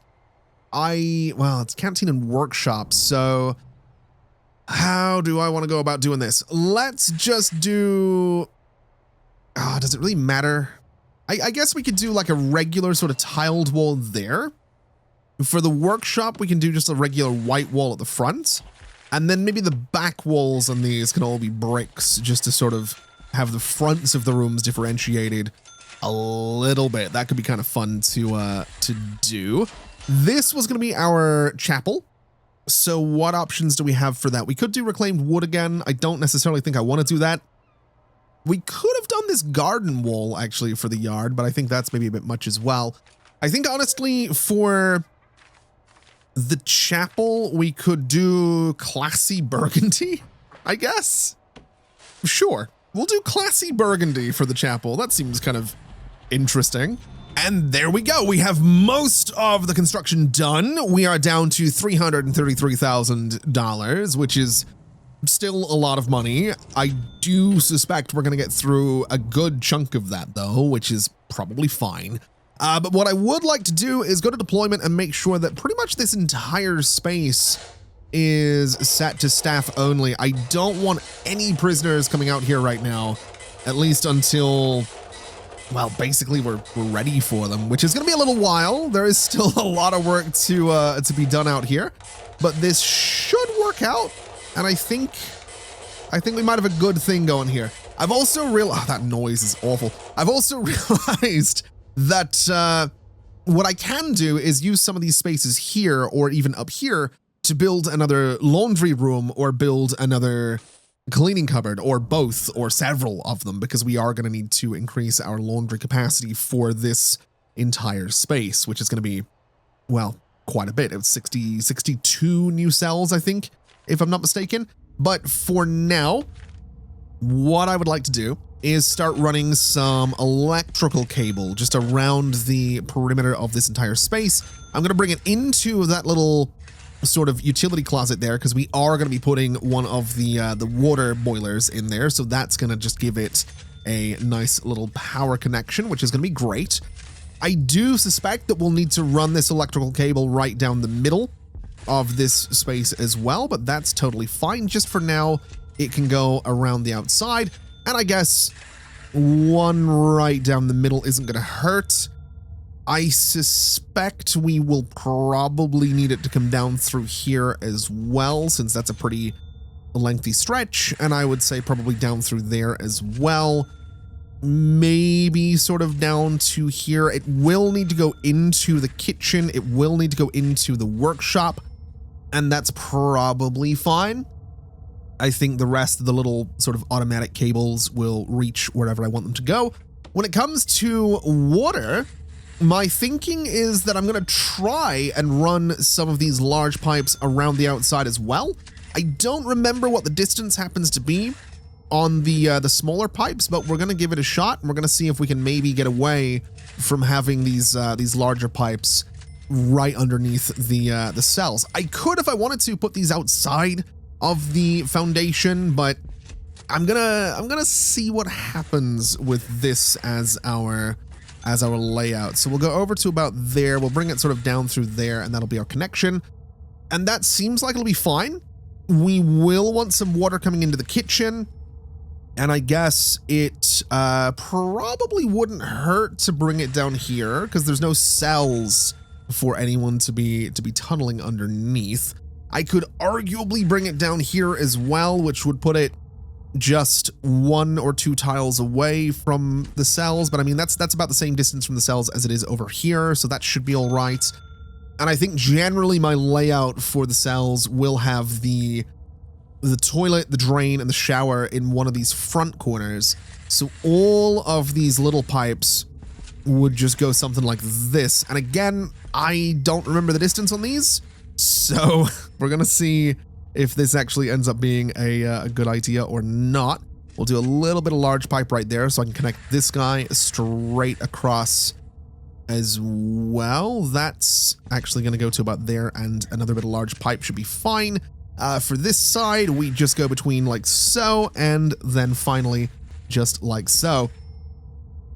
well, it's canteen and workshop. So how do I want to go about doing this? Let's just do, does it really matter? I guess we could do like a regular sort of tiled wall there. For the workshop, we can do just a regular white wall at the front. And then maybe the back walls on these can all be bricks, just to sort of have the fronts of the rooms differentiated a little bit. That could be kind of fun to do. This was going to be our chapel. So what options do we have for that? We could do reclaimed wood again. I don't necessarily think I want to do that. We could have done this garden wall actually for the yard, but I think that's maybe a bit much as well. I think honestly for the chapel, we could do classy burgundy, I guess. Sure, we'll do classy burgundy for the chapel. That seems kind of interesting. And there we go. We have most of the construction done. We are down to $333,000, which is still a lot of money. I do suspect we're going to get through a good chunk of that though, which is probably fine. But what I would like to do is go to deployment and make sure that pretty much this entire space is set to staff only. I don't want any prisoners coming out here right now, at least until, well, basically we're ready for them, which is going to be a little while. There is still a lot of work to be done out here, but this should work out. And I think we might have a good thing going here. I've also realized, that noise is awful. I've also realized that what I can do is use some of these spaces here or even up here to build another laundry room or build another cleaning cupboard, or both, or several of them, because we are going to need to increase our laundry capacity for this entire space, which is going to be, well, quite a bit. It's 62 new cells, I think, if I'm not mistaken. But for now, what I would like to do is start running some electrical cable just around the perimeter of this entire space. I'm going to bring it into that little sort of utility closet there, because we are going to be putting one of the water boilers in there. So that's going to just give it a nice little power connection, which is going to be great. I do suspect that we'll need to run this electrical cable right down the middle of this space as well, but that's totally fine. Just for now, it can go around the outside. And I guess one right down the middle isn't going to hurt. I suspect we will probably need it to come down through here as well, since that's a pretty lengthy stretch. And I would say probably down through there as well. Maybe sort of down to here. It will need to go into the kitchen. It will need to go into the workshop. And that's probably fine. I think the rest of the little sort of automatic cables will reach wherever I want them to go. When it comes to water, my thinking is that I'm going to try and run some of these large pipes around the outside as well. I don't remember what the distance happens to be on the smaller pipes, but we're going to give it a shot, and we're going to see if we can maybe get away from having these larger pipes right underneath the cells. I could, if I wanted to, put these outside of the foundation, but I'm gonna see what happens with this as our layout. So we'll go over to about there. We'll bring it sort of down through there, and that'll be our connection. And that seems like it'll be fine. We will want some water coming into the kitchen, and I guess it probably wouldn't hurt to bring it down here, because there's no cells for anyone to be tunneling underneath. I could arguably bring it down here as well, which would put it just 1 or 2 tiles away from the cells, but I mean that's about the same distance from the cells as it is over here, so that should be all right. And I think generally my layout for the cells will have the toilet, the drain, and the shower in one of these front corners. So all of these little pipes would just go something like this. And again, I don't remember the distance on these, so we're gonna see if this actually ends up being a good idea or not. We'll do a little bit of large pipe right there so I can connect this guy straight across as well. That's actually going to go to about there, and another bit of large pipe should be fine. For this side, we just go between like so, and then finally just like so.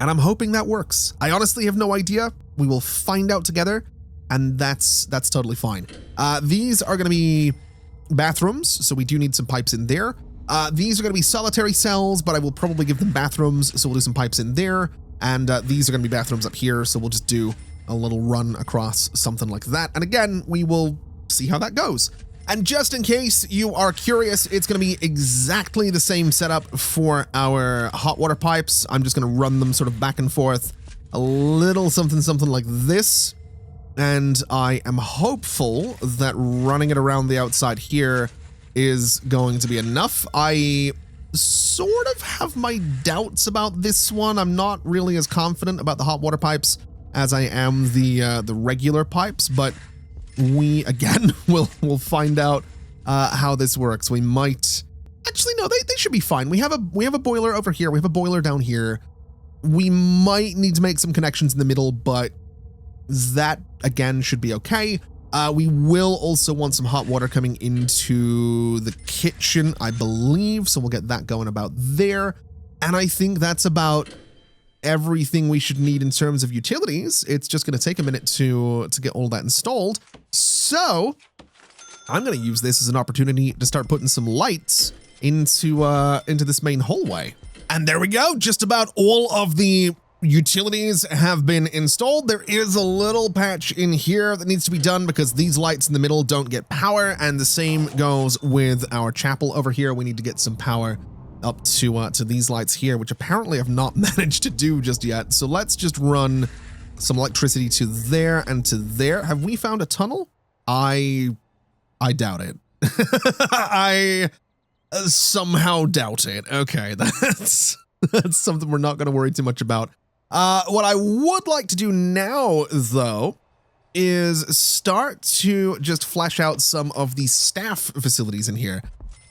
And I'm hoping that works. I honestly have no idea. We will find out together, and that's totally fine. These are going to be bathrooms, so we do need some pipes in there. These are going to be solitary cells, but I will probably give them bathrooms, so we'll do some pipes in there. And these are going to be bathrooms up here, so we'll just do a little run across something like that. And again, we will see how that goes. And just in case you are curious, it's going to be exactly the same setup for our hot water pipes. I'm just going to run them sort of back and forth, a little something like this. And I am hopeful that running it around the outside here is going to be enough. I sort of have my doubts about this one. I'm not really as confident about the hot water pipes as I am the regular pipes, but we again will find out how this works. We might actually no, they should be fine. We have a boiler over here. We have a boiler down here. We might need to make some connections in the middle, but that again should be okay. We will also want some hot water coming into the kitchen, I believe, so we'll get that going about there. And I think that's about everything we should need in terms of utilities. It's just going to take a minute to get all that installed. So I'm going to use this as an opportunity to start putting some lights into this main hallway. And there we go. Just about all of the utilities have been installed. There is a little patch in here that needs to be done because these lights in the middle don't get power, and the same goes with our chapel over here. We need to get some power up to these lights here, which apparently I've not managed to do just yet. So let's just run some electricity to there and to there. Have we found a tunnel? I doubt it. I somehow doubt it. Okay, that's something we're not going to worry too much about. What I would like to do now, though, is start to just flesh out some of the staff facilities in here.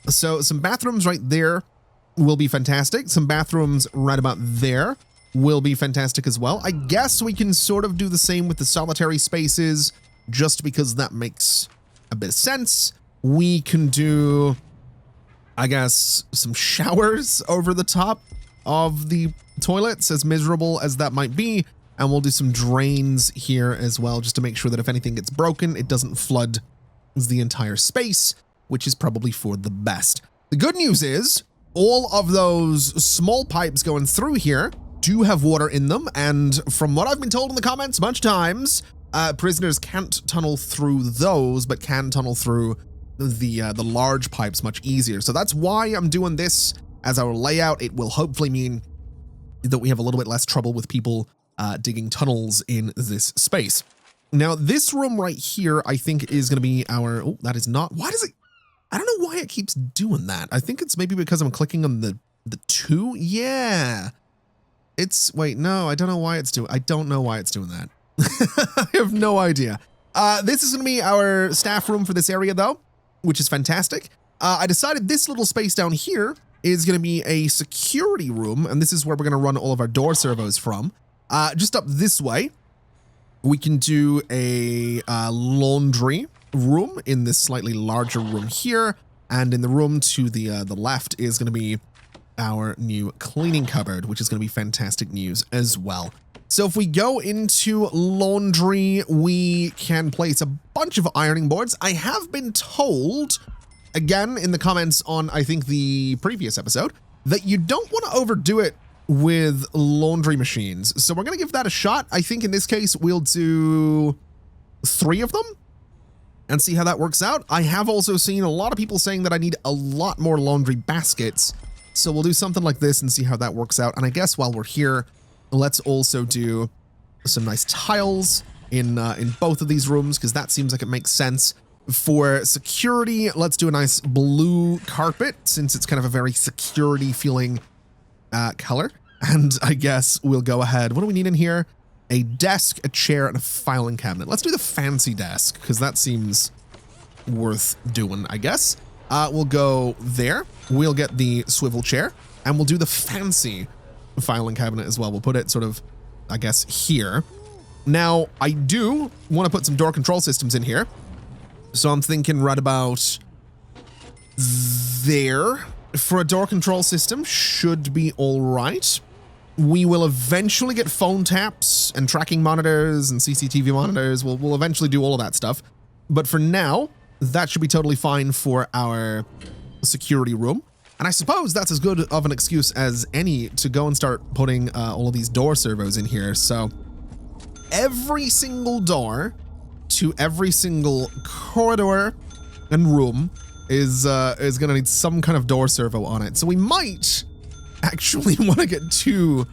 So some bathrooms right there will be fantastic. Some bathrooms right about there will be fantastic as well. I guess we can sort of do the same with the solitary spaces, just because that makes a bit of sense. We can do, I guess, some showers over the top of the toilets, as miserable as that might be, and we'll do some drains here as well, just to make sure that if anything gets broken, it doesn't flood the entire space, which is probably for the best. The good news is all of those small pipes going through here do have water in them, and from what I've been told in the comments much times, prisoners can't tunnel through those, but can tunnel through the large pipes much easier. So that's why I'm doing this as our layout. It will hopefully mean that we have a little bit less trouble with people digging tunnels in this space. Now, this room right here, I think is going to be our, oh, that is not, why does it, I don't know why it keeps doing that. I think it's maybe because I'm clicking on the 2. Yeah. It's, wait, no, I don't know why it's doing that. I have no idea. This is going to be our staff room for this area though, which is fantastic. I decided this little space down here is going to be a security room, and this is where we're going to run all of our door servos from. Just up this way, we can do a laundry room in this slightly larger room here, and in the room to the left is going to be our new cleaning cupboard, which is going to be fantastic news as well. So if we go into laundry, we can place a bunch of ironing boards. I have been told, again, in the comments on, I think, the previous episode, that you don't want to overdo it with laundry machines. So we're going to give that a shot. I think in this case, we'll do 3 of them and see how that works out. I have also seen a lot of people saying that I need a lot more laundry baskets. So we'll do something like this and see how that works out. And I guess while we're here, let's also do some nice tiles in both of these rooms, because that seems like it makes sense. For security, let's do a nice blue carpet, since it's kind of a very security feeling color. And I guess we'll go ahead. What do we need in here? A desk, a chair, and a filing cabinet. Let's do the fancy desk, because that seems worth doing, I guess. We'll go there. We'll get the swivel chair, and we'll do the fancy filing cabinet as well. We'll put it sort of, I guess, here. Now, I do want to put some door control systems in here. So I'm thinking right about there for a door control system should be all right. We will eventually get phone taps and tracking monitors and CCTV monitors. We'll eventually do all of that stuff. But for now, that should be totally fine for our security room. And I suppose that's as good of an excuse as any to go and start putting all of these door servos in here. So every single door to every single corridor and room is going to need some kind of door servo on it. So we might actually want to get 2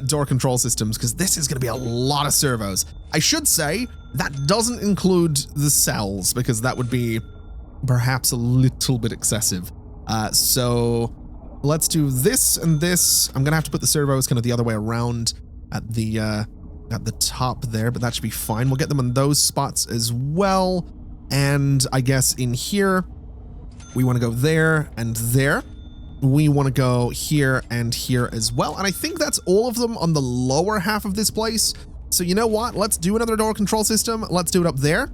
door control systems, because this is going to be a lot of servos. I should say that doesn't include the cells, because that would be perhaps a little bit excessive. So let's do this and this. I'm going to have to put the servos kind of the other way around at the top there, but that should be fine. We'll get them on those spots as well. And I guess in here, we want to go there and there. We want to go here and here as well. And I think that's all of them on the lower half of this place. So you know what? Let's do another door control system. Let's do it up there.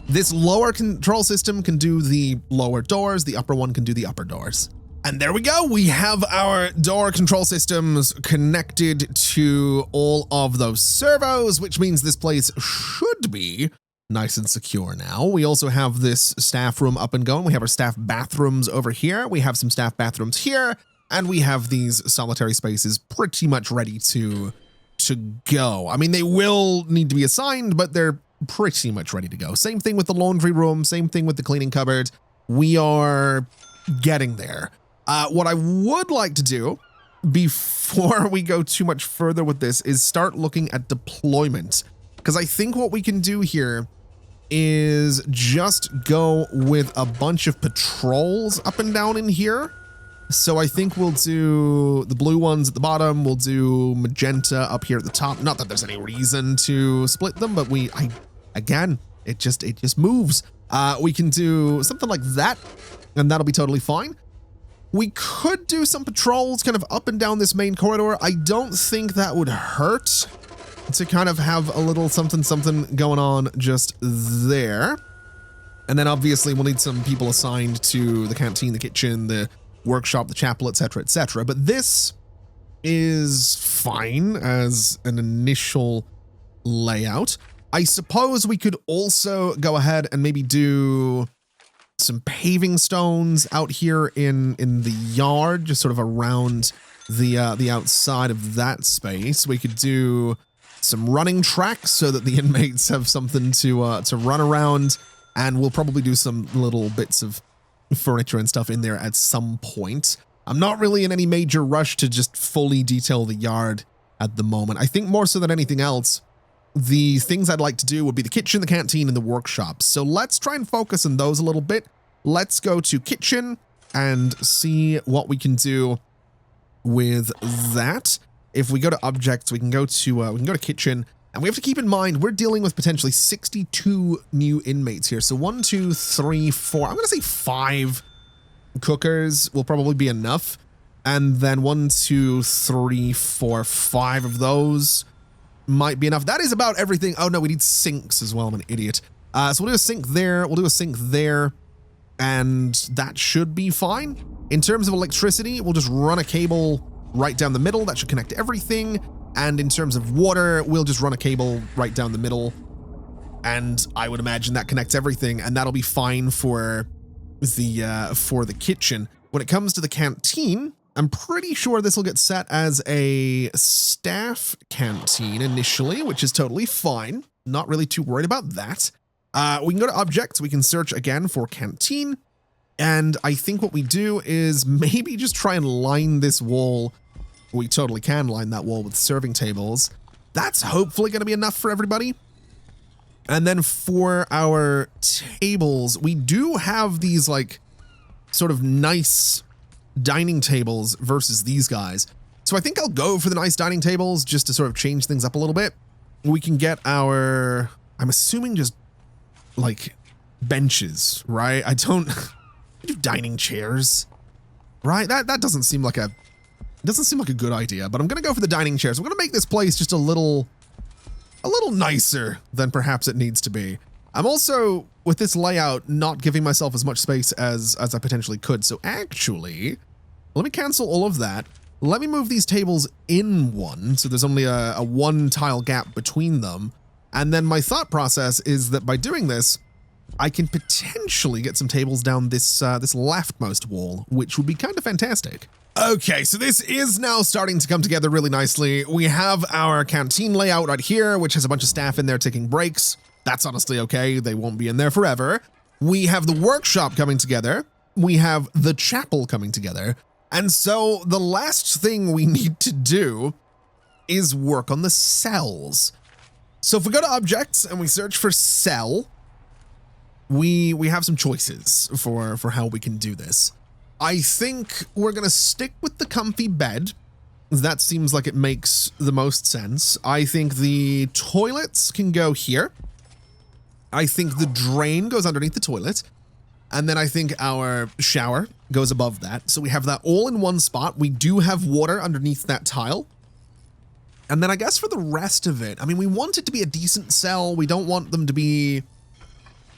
This lower control system can do the lower doors. The upper one can do the upper doors. And there we go. We have our door control systems connected to all of those servos, which means this place should be nice and secure now. We also have this staff room up and going. We have our staff bathrooms over here. We have some staff bathrooms here, and we have these solitary spaces pretty much ready to go. I mean, they will need to be assigned, but they're pretty much ready to go. Same thing with the laundry room. Same thing with the cleaning cupboard. We are getting there. What I would like to do before we go too much further with this is start looking at deployment, because I think what we can do here is just go with a bunch of patrols up and down in here. So I think we'll do the blue ones at the bottom. We'll do magenta up here at the top. Not that there's any reason to split them, but again, it just moves. We can do something like that, and that'll be totally fine. We could do some patrols kind of up and down this main corridor. I don't think that would hurt to kind of have a little something going on just there. And then obviously we'll need some people assigned to the canteen, the kitchen, the workshop, the chapel, etc., etc. But this is fine as an initial layout. I suppose we could also go ahead and maybe do some paving stones out here in the yard, just sort of around the outside of that space. We could do some running tracks so that the inmates have something to run around, and we'll probably do some little bits of furniture and stuff in there at some point. I'm not really in any major rush to just fully detail the yard at the moment. I think more so than anything else, the things I'd like to do would be the kitchen, the canteen, and the workshop. So let's try and focus on those a little bit. Let's go to kitchen and see what we can do with that. If we go to objects, we can go to kitchen, and we have to keep in mind we're dealing with potentially 62 new inmates here. So 1, 2, 3, 4. I'm going to say 5 cookers will probably be enough, and then 1, 2, 3, 4, 5 of those might be enough. That is about everything. Oh no, we need sinks as well. I'm an idiot. So we'll do a sink there. We'll do a sink there, and that should be fine. In terms of electricity, we'll just run a cable right down the middle. That should connect to everything. And in terms of water, we'll just run a cable right down the middle. And I would imagine that connects everything, and that'll be fine for the kitchen. When it comes to the canteen, I'm pretty sure this will get set as a staff canteen initially, which is totally fine. Not really too worried about that. We can go to objects. We can search again for canteen. And I think what we do is maybe just try and line this wall. We totally can line that wall with serving tables. That's hopefully going to be enough for everybody. And then for our tables, we do have these like sort of nice dining tables versus these guys. So I think I'll go for the nice dining tables just to sort of change things up a little bit. We can get our, I'm assuming just like benches, right? I don't do dining chairs, right? That doesn't seem like a good idea, but I'm going to go for the dining chairs. We're going to make this place just a little nicer than perhaps it needs to be. I'm also, with this layout, not giving myself as much space as I potentially could. So actually, let me cancel all of that. Let me move these tables in one, so there's only a one tile gap between them. And then my thought process is that by doing this, I can potentially get some tables down this leftmost wall, which would be kind of fantastic. Okay, so this is now starting to come together really nicely. We have our canteen layout right here, which has a bunch of staff in there taking breaks. That's honestly okay. They won't be in there forever. We have the workshop coming together. We have the chapel coming together. And so the last thing we need to do is work on the cells. So if we go to objects and we search for cell, we have some choices for how we can do this. I think we're going to stick with the comfy bed. That seems like it makes the most sense. I think the toilets can go here. I think the drain goes underneath the toilet. And then I think our shower goes above that. So we have that all in one spot. We do have water underneath that tile. And then I guess for the rest of it, I mean, we want it to be a decent cell. We don't want them to be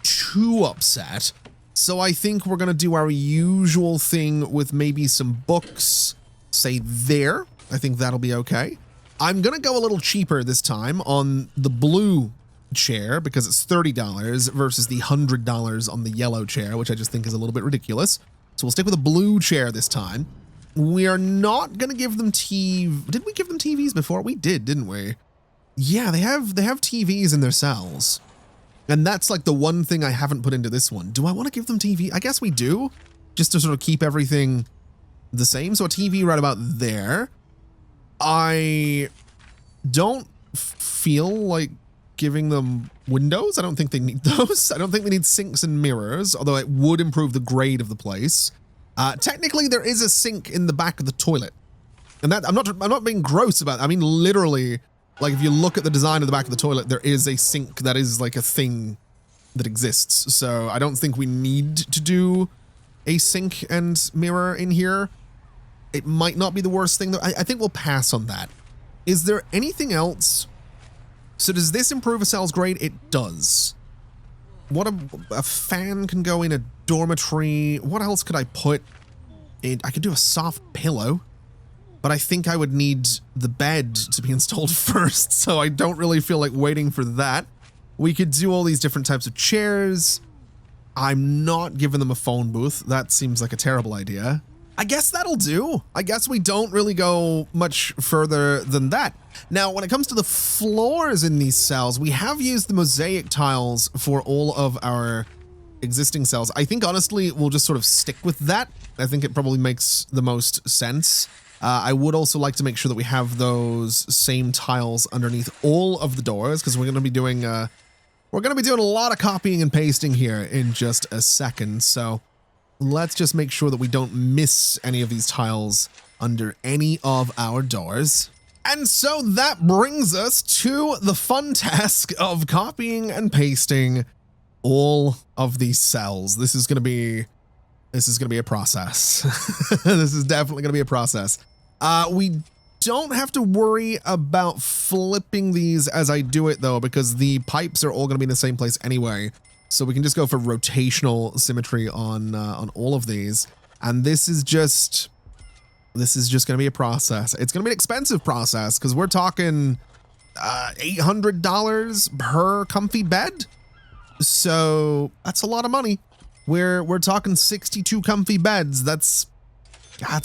too upset. So I think we're going to do our usual thing with maybe some books, say there. I think that'll be okay. I'm going to go a little cheaper this time on the blue chair because it's $30 versus the $100 on the yellow chair, which I just think is a little bit ridiculous. So we'll stick with a blue chair this time. We are not going to give them TV. Did we give them TVs before? We did, didn't we? Yeah, they have TVs in their cells. And that's like the one thing I haven't put into this one. Do I want to give them TV? I guess we do, just to sort of keep everything the same. So a TV right about there. I don't feel like giving them windows. I don't think they need those. I don't think they need sinks and mirrors, although it would improve the grade of the place. Technically, there is a sink in the back of the toilet. And that I'm not being gross about it. I mean, literally, like if you look at the design of the back of the toilet, there is a sink that is like a thing that exists. So I don't think we need to do a sink and mirror in here. It might not be the worst thing though. I think we'll pass on that. Is there anything else? So does this improve a cell's grade? It does. What a fan can go in a dormitory. What else could I put in? I could do a soft pillow. But I think I would need the bed to be installed first, so I don't really feel like waiting for that. We could do all these different types of chairs. I'm not giving them a phone booth. That seems like a terrible idea. I guess that'll do. I guess we don't really go much further than that. Now, when it comes to the floors in these cells, we have used the mosaic tiles for all of our existing cells. I think, honestly, we'll just sort of stick with that. I think it probably makes the most sense. I would also like to make sure that we have those same tiles underneath all of the doors because we're going to be doing a lot of copying and pasting here in just a second. So let's just make sure that we don't miss any of these tiles under any of our doors. And so that brings us to the fun task of copying and pasting all of these cells. This is going to be a process. This is definitely going to be a process. We don't have to worry about flipping these as I do it though, because the pipes are all going to be in the same place anyway. So we can just go for rotational symmetry on all of these. And this is just going to be a process. It's going to be an expensive process because we're talking $800 per comfy bed. So that's a lot of money. We're talking 62 comfy beds. That's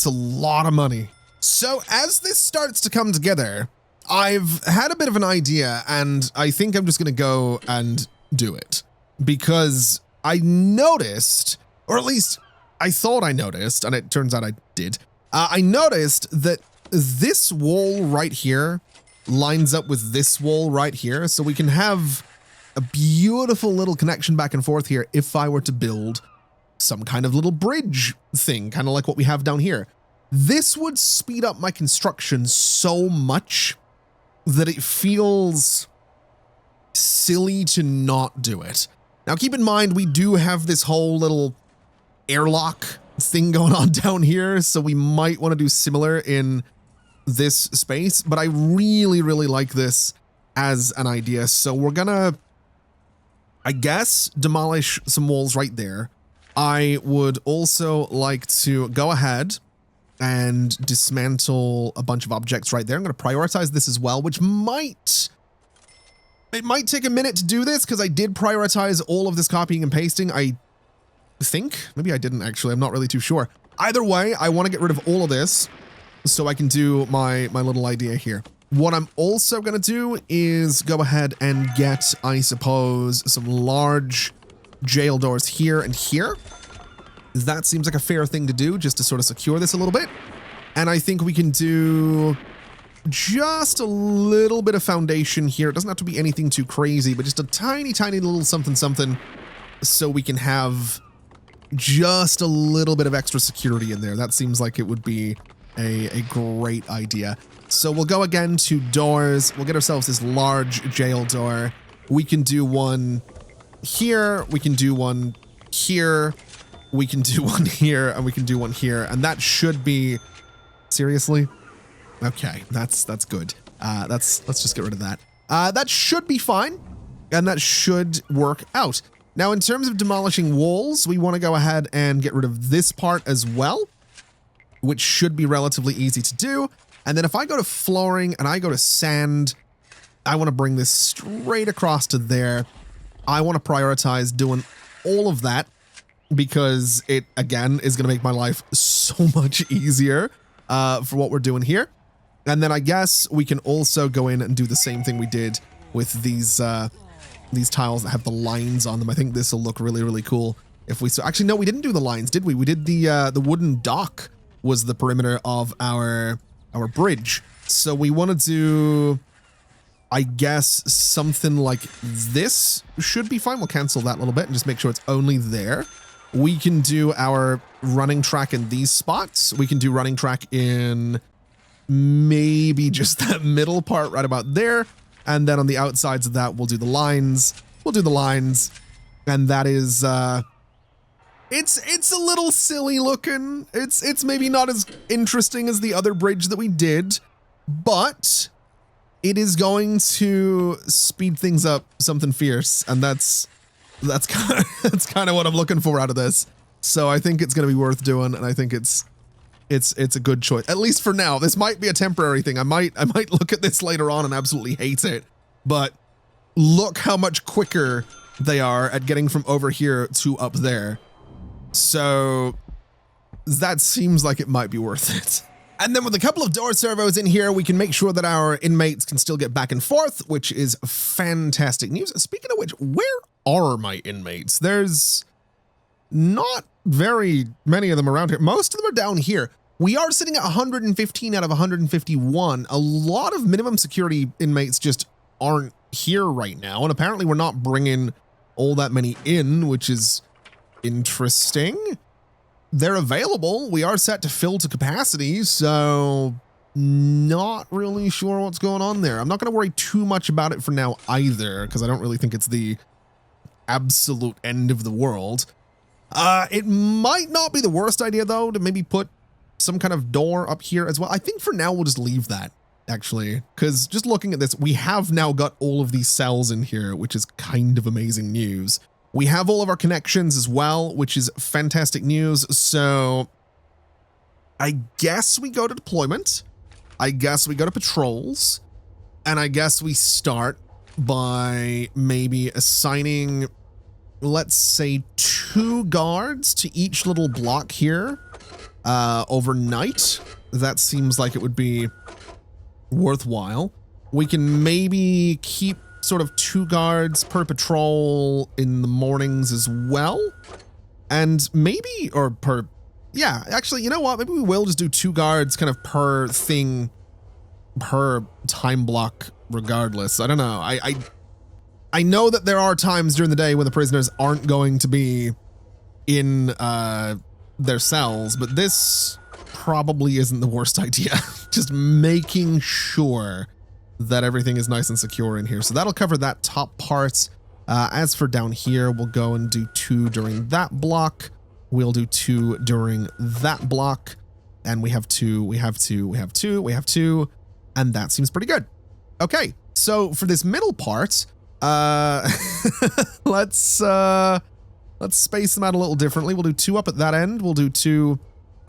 a lot of money. So as this starts to come together, I've had a bit of an idea, and I think I'm just going to go and do it because I noticed, or at least I thought I noticed, and it turns out I did. I noticed that this wall right here lines up with this wall right here, so we can have a beautiful little connection back and forth here if I were to build some kind of little bridge thing, kind of like what we have down here. This would speed up my construction so much that it feels silly to not do it. Now, keep in mind, we do have this whole little airlock thing going on down here, so we might want to do similar in this space, but I really, really like this as an idea. So we're gonna, I guess, demolish some walls right there. I would also like to go ahead and dismantle a bunch of objects right there. I'm going to prioritize this as well, which it might take a minute to do this because I did prioritize all of this copying and pasting. I think, maybe I didn't actually, I'm not really too sure. Either way, I want to get rid of all of this so I can do my little idea here. What I'm also going to do is go ahead and get, I suppose, some large jail doors here and here. That seems like a fair thing to do just to sort of secure this a little bit. And I think we can do just a little bit of foundation here. It doesn't have to be anything too crazy, but just a tiny, tiny little something, something so we can have just a little bit of extra security in there. That seems like it would be a great idea. So we'll go again to doors. We'll get ourselves this large jail door. We can do one here. We can do one here. We can do one here, and we can do one here, and that should be, seriously? Okay, that's good. Let's just get rid of that. That should be fine, and that should work out. Now, in terms of demolishing walls, we want to go ahead and get rid of this part as well, which should be relatively easy to do. And then if I go to flooring and I go to sand, I want to bring this straight across to there. I want to prioritize doing all of that, because it, again, is going to make my life so much easier for what we're doing here. And then I guess we can also go in and do the same thing we did with these tiles that have the lines on them. I think this will look really, really cool if we... So actually, no, we didn't do the lines, did we? We did the wooden dock was the perimeter of our bridge. So we want to do, I guess, something like this should be fine. We'll cancel that a little bit and just make sure it's only there. We can do our running track in these spots. We can do running track in maybe just that middle part right about there. And then on the outsides of that, we'll do the lines. We'll do the lines. And that is, it's a little silly looking. It's maybe not as interesting as the other bridge that we did, but it is going to speed things up something fierce. And that's kind of what I'm looking for out of this. So I think it's going to be worth doing, and I think it's a good choice, at least for now. This might be a temporary thing. I might look at this later on and absolutely hate it, but look how much quicker they are at getting from over here to up there. So that seems like it might be worth it. And then with a couple of door servos in here, we can make sure that our inmates can still get back and forth, which is fantastic news. Speaking of which, where are my inmates? There's not very many of them around here. Most of them are down here. We are sitting at 115 out of 151. A lot of minimum security inmates just aren't here right now. And apparently we're not bringing all that many in, which is interesting. They're available. We are set to fill to capacity, so not really sure what's going on there. I'm not going to worry too much about it for now either, because I don't really think it's the absolute end of the world. It might not be the worst idea, though, to maybe put some kind of door up here as well. I think for now we'll just leave that, actually, because just looking at this, we have now got all of these cells in here, which is kind of amazing news. We have all of our connections as well, which is fantastic news. So I guess we go to deployment. I guess we go to patrols. And I guess we start by maybe assigning, let's say, 2 guards to each little block here overnight. That seems like it would be worthwhile. We can maybe keep sort of 2 guards per patrol in the mornings as well. And maybe, or per, yeah, actually, you know what? Maybe we will just do 2 guards kind of per thing, per time block regardless. I don't know. I know that there are times during the day when the prisoners aren't going to be in their cells, but this probably isn't the worst idea. Just making sure that everything is nice and secure in here. So that'll cover that top part. As for down here, we'll go and do 2 during that block. We'll do 2 during that block. And we have 2, we have 2, we have 2, we have 2. And that seems pretty good. Okay, so for this middle part, let's space them out a little differently. We'll do 2 up at that end. We'll do 2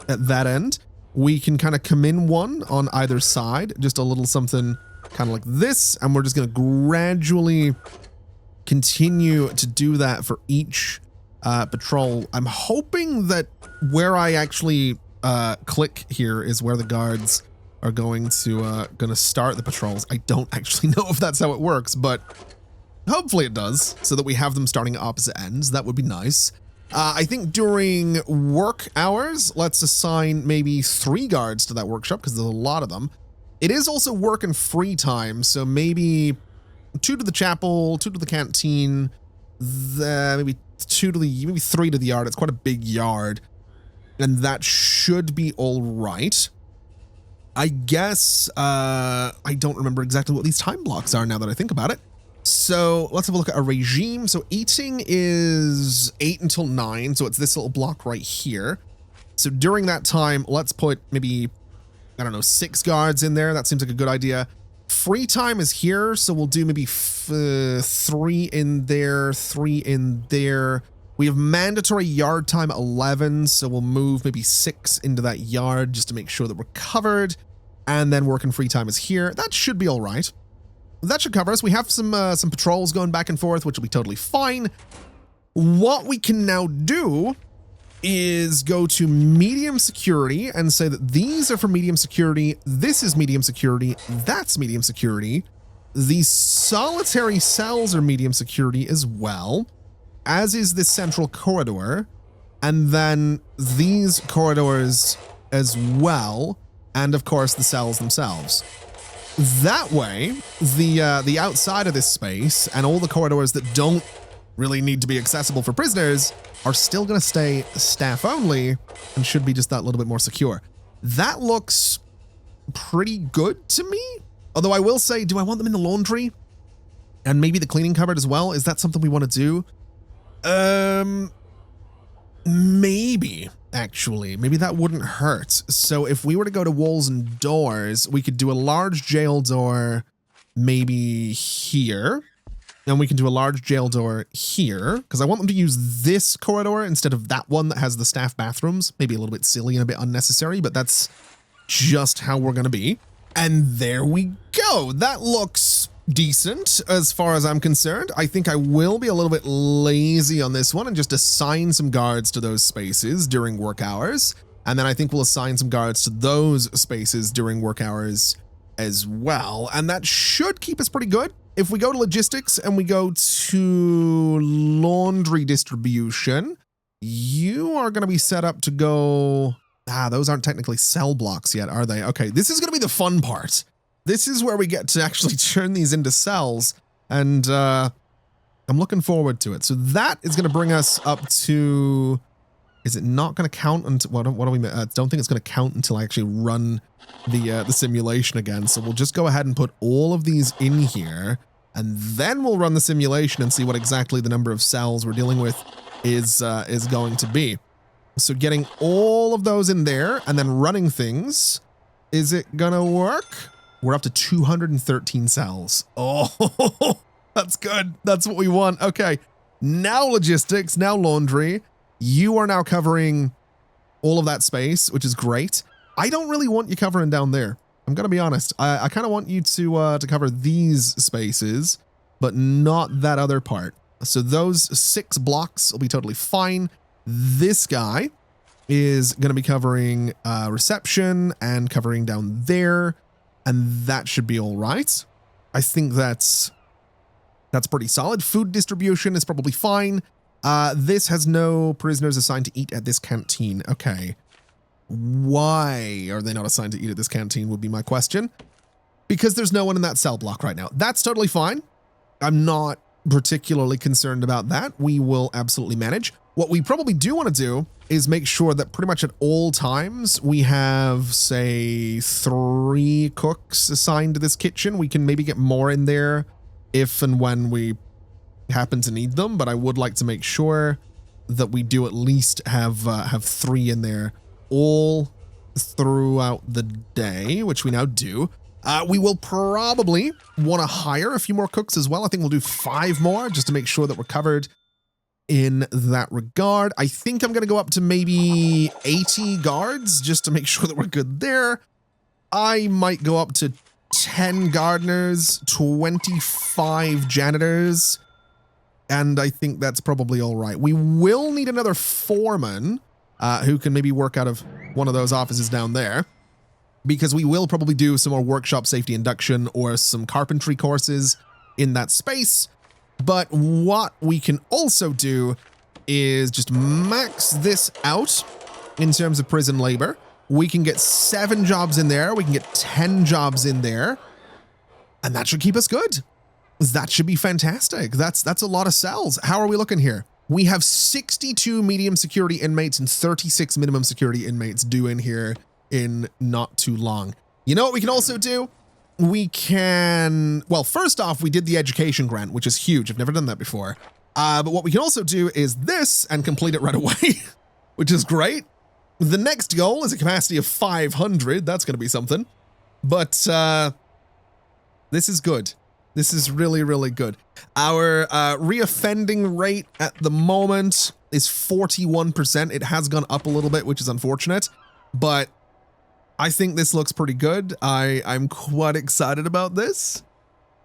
at that end. We can kind of come in 1 on either side, just a little something kind of like this. And we're just going to gradually continue to do that for each patrol. I'm hoping that where I actually click here is where the guards are going to start the patrols. I don't actually know if that's how it works, but hopefully it does, so that we have them starting at opposite ends. That would be nice. I think during work hours, let's assign maybe 3 guards to that workshop because there's a lot of them. It is also work and free time, so maybe 2 to the chapel, 2 to the canteen, maybe 3 to the yard. It's quite a big yard, and that should be all right. I guess I don't remember exactly what these time blocks are now that I think about it. So let's have a look at a regime. So eating is 8 until 9. So it's this little block right here. So during that time, let's put maybe, I don't know, 6 guards in there. That seems like a good idea. Free time is here. So we'll do maybe 3 in there, 3 in there. We have mandatory yard time 11. So we'll move maybe 6 into that yard just to make sure that we're covered. And then work and free time is here. That should be all right. That should cover us. We have some patrols going back and forth, which will be totally fine. What we can now do is go to medium security and say that these are for medium security. This is medium security. That's medium security. These solitary cells are medium security as well, as is this central corridor. And then these corridors as well. And of course the cells themselves. That way, the outside of this space and all the corridors that don't really need to be accessible for prisoners are still going to stay staff only and should be just that little bit more secure. That looks pretty good to me. Although I will say, do I want them in the laundry? And maybe the cleaning cupboard as well? Is that something we want to do? Maybe. Actually, maybe that wouldn't hurt. So if we were to go to walls and doors, we could do a large jail door maybe here. And we can do a large jail door here because I want them to use this corridor instead of that one that has the staff bathrooms. Maybe a little bit silly and a bit unnecessary, but that's just how we're going to be. And there we go. That looks decent as far as I'm concerned. I think I will be a little bit lazy on this one and just assign some guards to those spaces during work hours. And then I think we'll assign some guards to those spaces during work hours as well. And that should keep us pretty good. If we go to logistics and we go to laundry distribution, you are going to be set up to go... those aren't technically cell blocks yet, are they? Okay, this is going to be the fun part. This is where we get to actually turn these into cells, and I'm looking forward to it. So that is going to bring us up to... Is it not going to count until... What do we... don't think it's going to count until I actually run the simulation again. So we'll just go ahead and put all of these in here, and then we'll run the simulation and see what exactly the number of cells we're dealing with is going to be. So getting all of those in there and then running things, is it going to work? We're up to 213 cells. Oh, that's good. That's what we want. Okay, now logistics, now laundry. You are now covering all of that space, which is great. I don't really want you covering down there. I'm going to be honest. I kind of want you to cover these spaces, but not that other part. So those 6 blocks will be totally fine. This guy is going to be covering reception and covering down there. And that should be all right. I think that's pretty solid. Food distribution is probably fine. This has no prisoners assigned to eat at this canteen. Okay. Why are they not assigned to eat at this canteen would be my question. Because there's no one in that cell block right now. That's totally fine. I'm not particularly concerned about that. We will absolutely manage. What we probably do want to do is make sure that pretty much at all times we have, say, 3 cooks assigned to this kitchen. We can maybe get more in there if and when we happen to need them, but I would like to make sure that we do at least have 3 in there all throughout the day, which we now do. We will probably want to hire a few more cooks as well. I think we'll do 5 more just to make sure that we're covered in that regard. I think I'm going to go up to maybe 80 guards just to make sure that we're good there. I might go up to 10 gardeners, 25 janitors, and I think that's probably all right. We will need another foreman who can maybe work out of one of those offices down there, because we will probably do some more workshop safety induction or some carpentry courses in that space. But what we can also do is just max this out in terms of prison labor. We can get 7 jobs in there. We can get 10 jobs in there. And that should keep us good. That should be fantastic. That's a lot of cells. How are we looking here? We have 62 medium security inmates and 36 minimum security inmates due in here in not too long. You know what we can also do? We can, well, first off, we did the education grant, which is huge. I've never done that before. But what we can also do is this and complete it right away, which is great. The next goal is a capacity of 500. That's going to be something. But this is good. This is really, really good. Our reoffending rate at the moment is 41%. It has gone up a little bit, which is unfortunate, but I think this looks pretty good. I'm quite excited about this.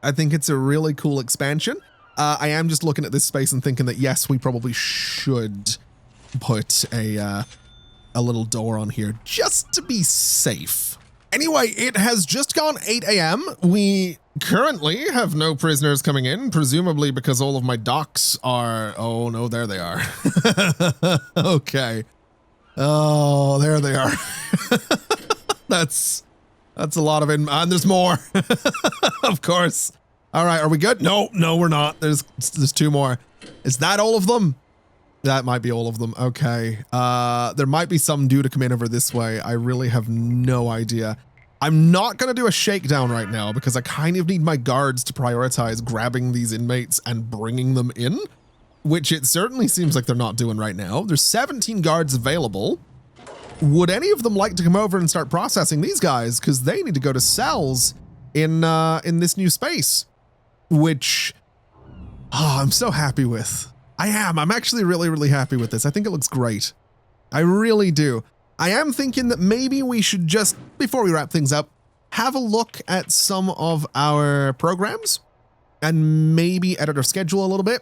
I think it's a really cool expansion. I am just looking at this space and thinking that, yes, we probably should put a little door on here just to be safe. Anyway, it has just gone 8 a.m. We currently have no prisoners coming in, presumably because all of my docs are... Oh, no, there they are. Okay. Oh, there they are. That's a lot of and there's more. Of course. All right, are we good? No, we're not. There's 2 more. Is that all of them? That might be all of them. Okay. There might be some due to come in over this way. I really have no idea. I'm not going to do a shakedown right now because I kind of need my guards to prioritize grabbing these inmates and bringing them in, which it certainly seems like they're not doing right now. There's 17 guards available. Would any of them like to come over and start processing these guys? Because they need to go to cells in this new space, which I'm so happy with. I'm actually really, really happy with this. I think it looks great. I really do. I am thinking that maybe we should just, before we wrap things up, have a look at some of our programs and maybe edit our schedule a little bit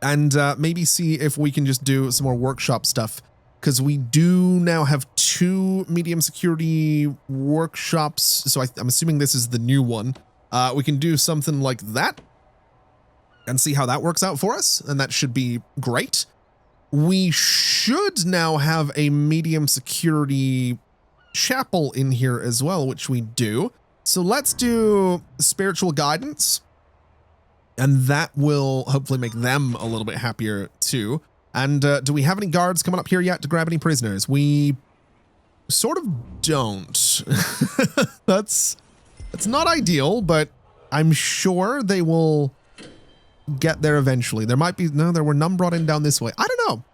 and maybe see if we can just do some more workshop stuff. Because we do now have 2 medium security workshops. So I'm assuming this is the new one. We can do something like that and see how that works out for us. And that should be great. We should now have a medium security chapel in here as well, which we do. So let's do spiritual guidance. And that will hopefully make them a little bit happier too. And do we have any guards coming up here yet to grab any prisoners? We sort of don't. That's not ideal, but I'm sure they will get there eventually. There might be, no, there were none brought in down this way. I don't know.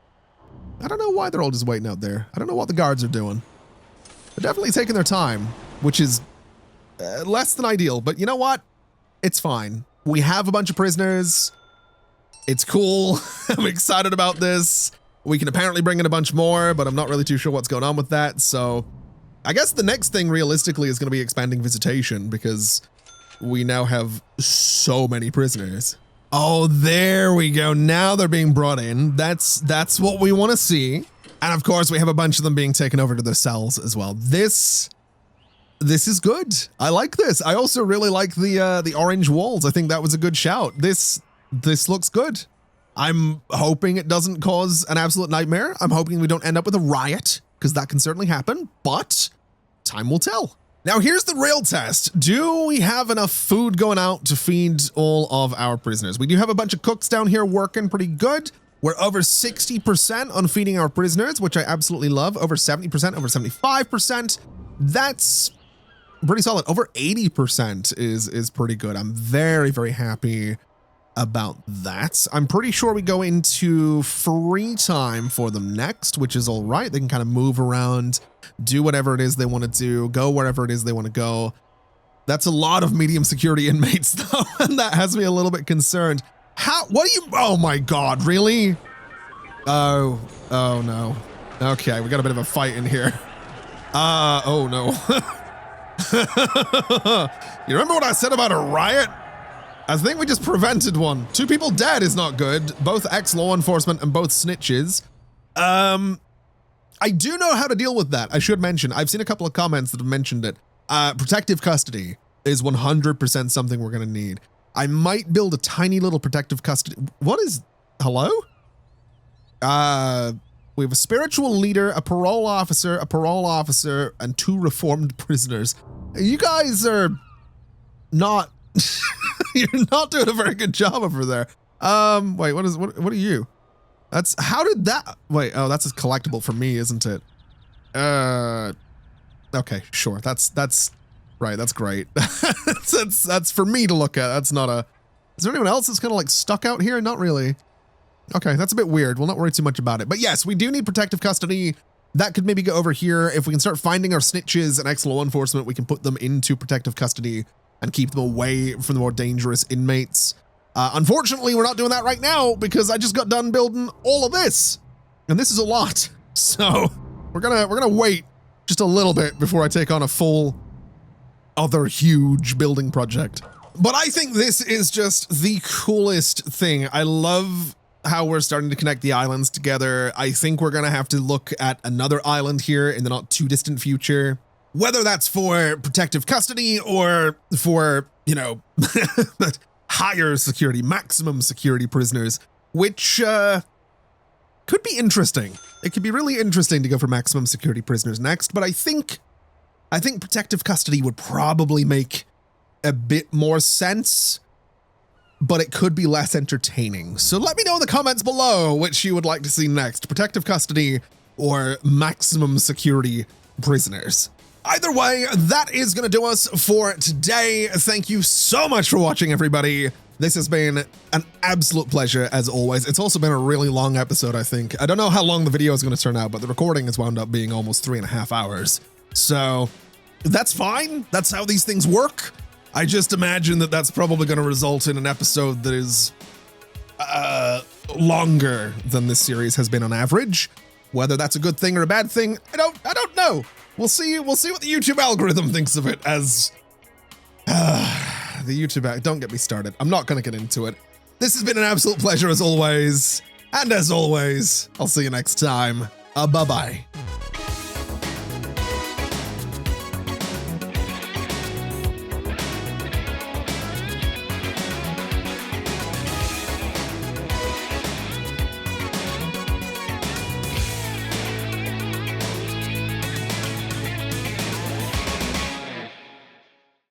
I don't know why they're all just waiting out there. I don't know what the guards are doing. They're definitely taking their time, which is less than ideal, but you know what? It's fine. We have a bunch of prisoners. It's cool. I'm excited about this. We can apparently bring in a bunch more, but I'm not really too sure what's going on with that. So I guess the next thing realistically is going to be expanding visitation because we now have so many prisoners. Oh, there we go. Now they're being brought in. That's what we want to see. And of course, we have a bunch of them being taken over to their cells as well. This This is good. I like this. I also really like the orange walls. I think that was a good shout. This looks good. I'm hoping it doesn't cause an absolute nightmare. I'm hoping we don't end up with a riot, because that can certainly happen, but time will tell. Now here's the real test. Do we have enough food going out to feed all of our prisoners? We do have a bunch of cooks down here working pretty good. We're over 60% on feeding our prisoners, which I absolutely love. Over 70%, over 75%. That's pretty solid. Over 80% is pretty good. I'm very, very happy about that. I'm pretty sure we go into free time for them next, which is all right. They can kind of move around, do whatever it is they want to do, go wherever it is they want to go. That's a lot of medium security inmates though, and that has me a little bit concerned. What are you, oh my God, really? Oh no. Okay, we got a bit of a fight in here. Oh no. You remember what I said about a riot? I think we just prevented one. 2 people dead is not good. Both ex-law enforcement and both snitches. I do know how to deal with that. I should mention, I've seen a couple of comments that have mentioned it. Protective custody is 100% something we're gonna need. I might build a tiny little protective custody. What is, hello? We have a spiritual leader, a parole officer, and 2 reformed prisoners. You guys are not, you're not doing a very good job over there. Wait, what are you? That's, how did that, wait, oh, that's a collectible for me, isn't it? Okay, sure, that's right, that's great. that's for me to look at, that's not a, is there anyone else that's kind of like stuck out here? Not really. Okay, that's a bit weird. We'll not worry too much about it. But yes, we do need protective custody. That could maybe go over here. If we can start finding our snitches and ex-law enforcement, we can put them into protective custody and keep them away from the more dangerous inmates. Unfortunately, we're not doing that right now because I just got done building all of this. And this is a lot. So we're gonna wait just a little bit before I take on a full other huge building project. But I think this is just the coolest thing. I love how we're starting to connect the islands together. I think we're gonna have to look at another island here in the not too distant future, whether that's for protective custody or for, you know, higher security, maximum security prisoners, which could be interesting. It could be really interesting to go for maximum security prisoners next, but I think protective custody would probably make a bit more sense, but it could be less entertaining. So let me know in the comments below which you would like to see next, protective custody or maximum security prisoners. Either way, that is going to do us for today. Thank you so much for watching, everybody. This has been an absolute pleasure, as always. It's also been a really long episode, I think. I don't know how long the video is going to turn out, but the recording has wound up being almost 3.5 hours. So that's fine. That's how these things work. I just imagine that that's probably going to result in an episode that is longer than this series has been on average. Whether that's a good thing or a bad thing, I don't know. We'll see what the YouTube algorithm thinks of it as the YouTube. Don't get me started. I'm not going to get into it. This has been an absolute pleasure as always. And as always, I'll see you next time. Bye-bye.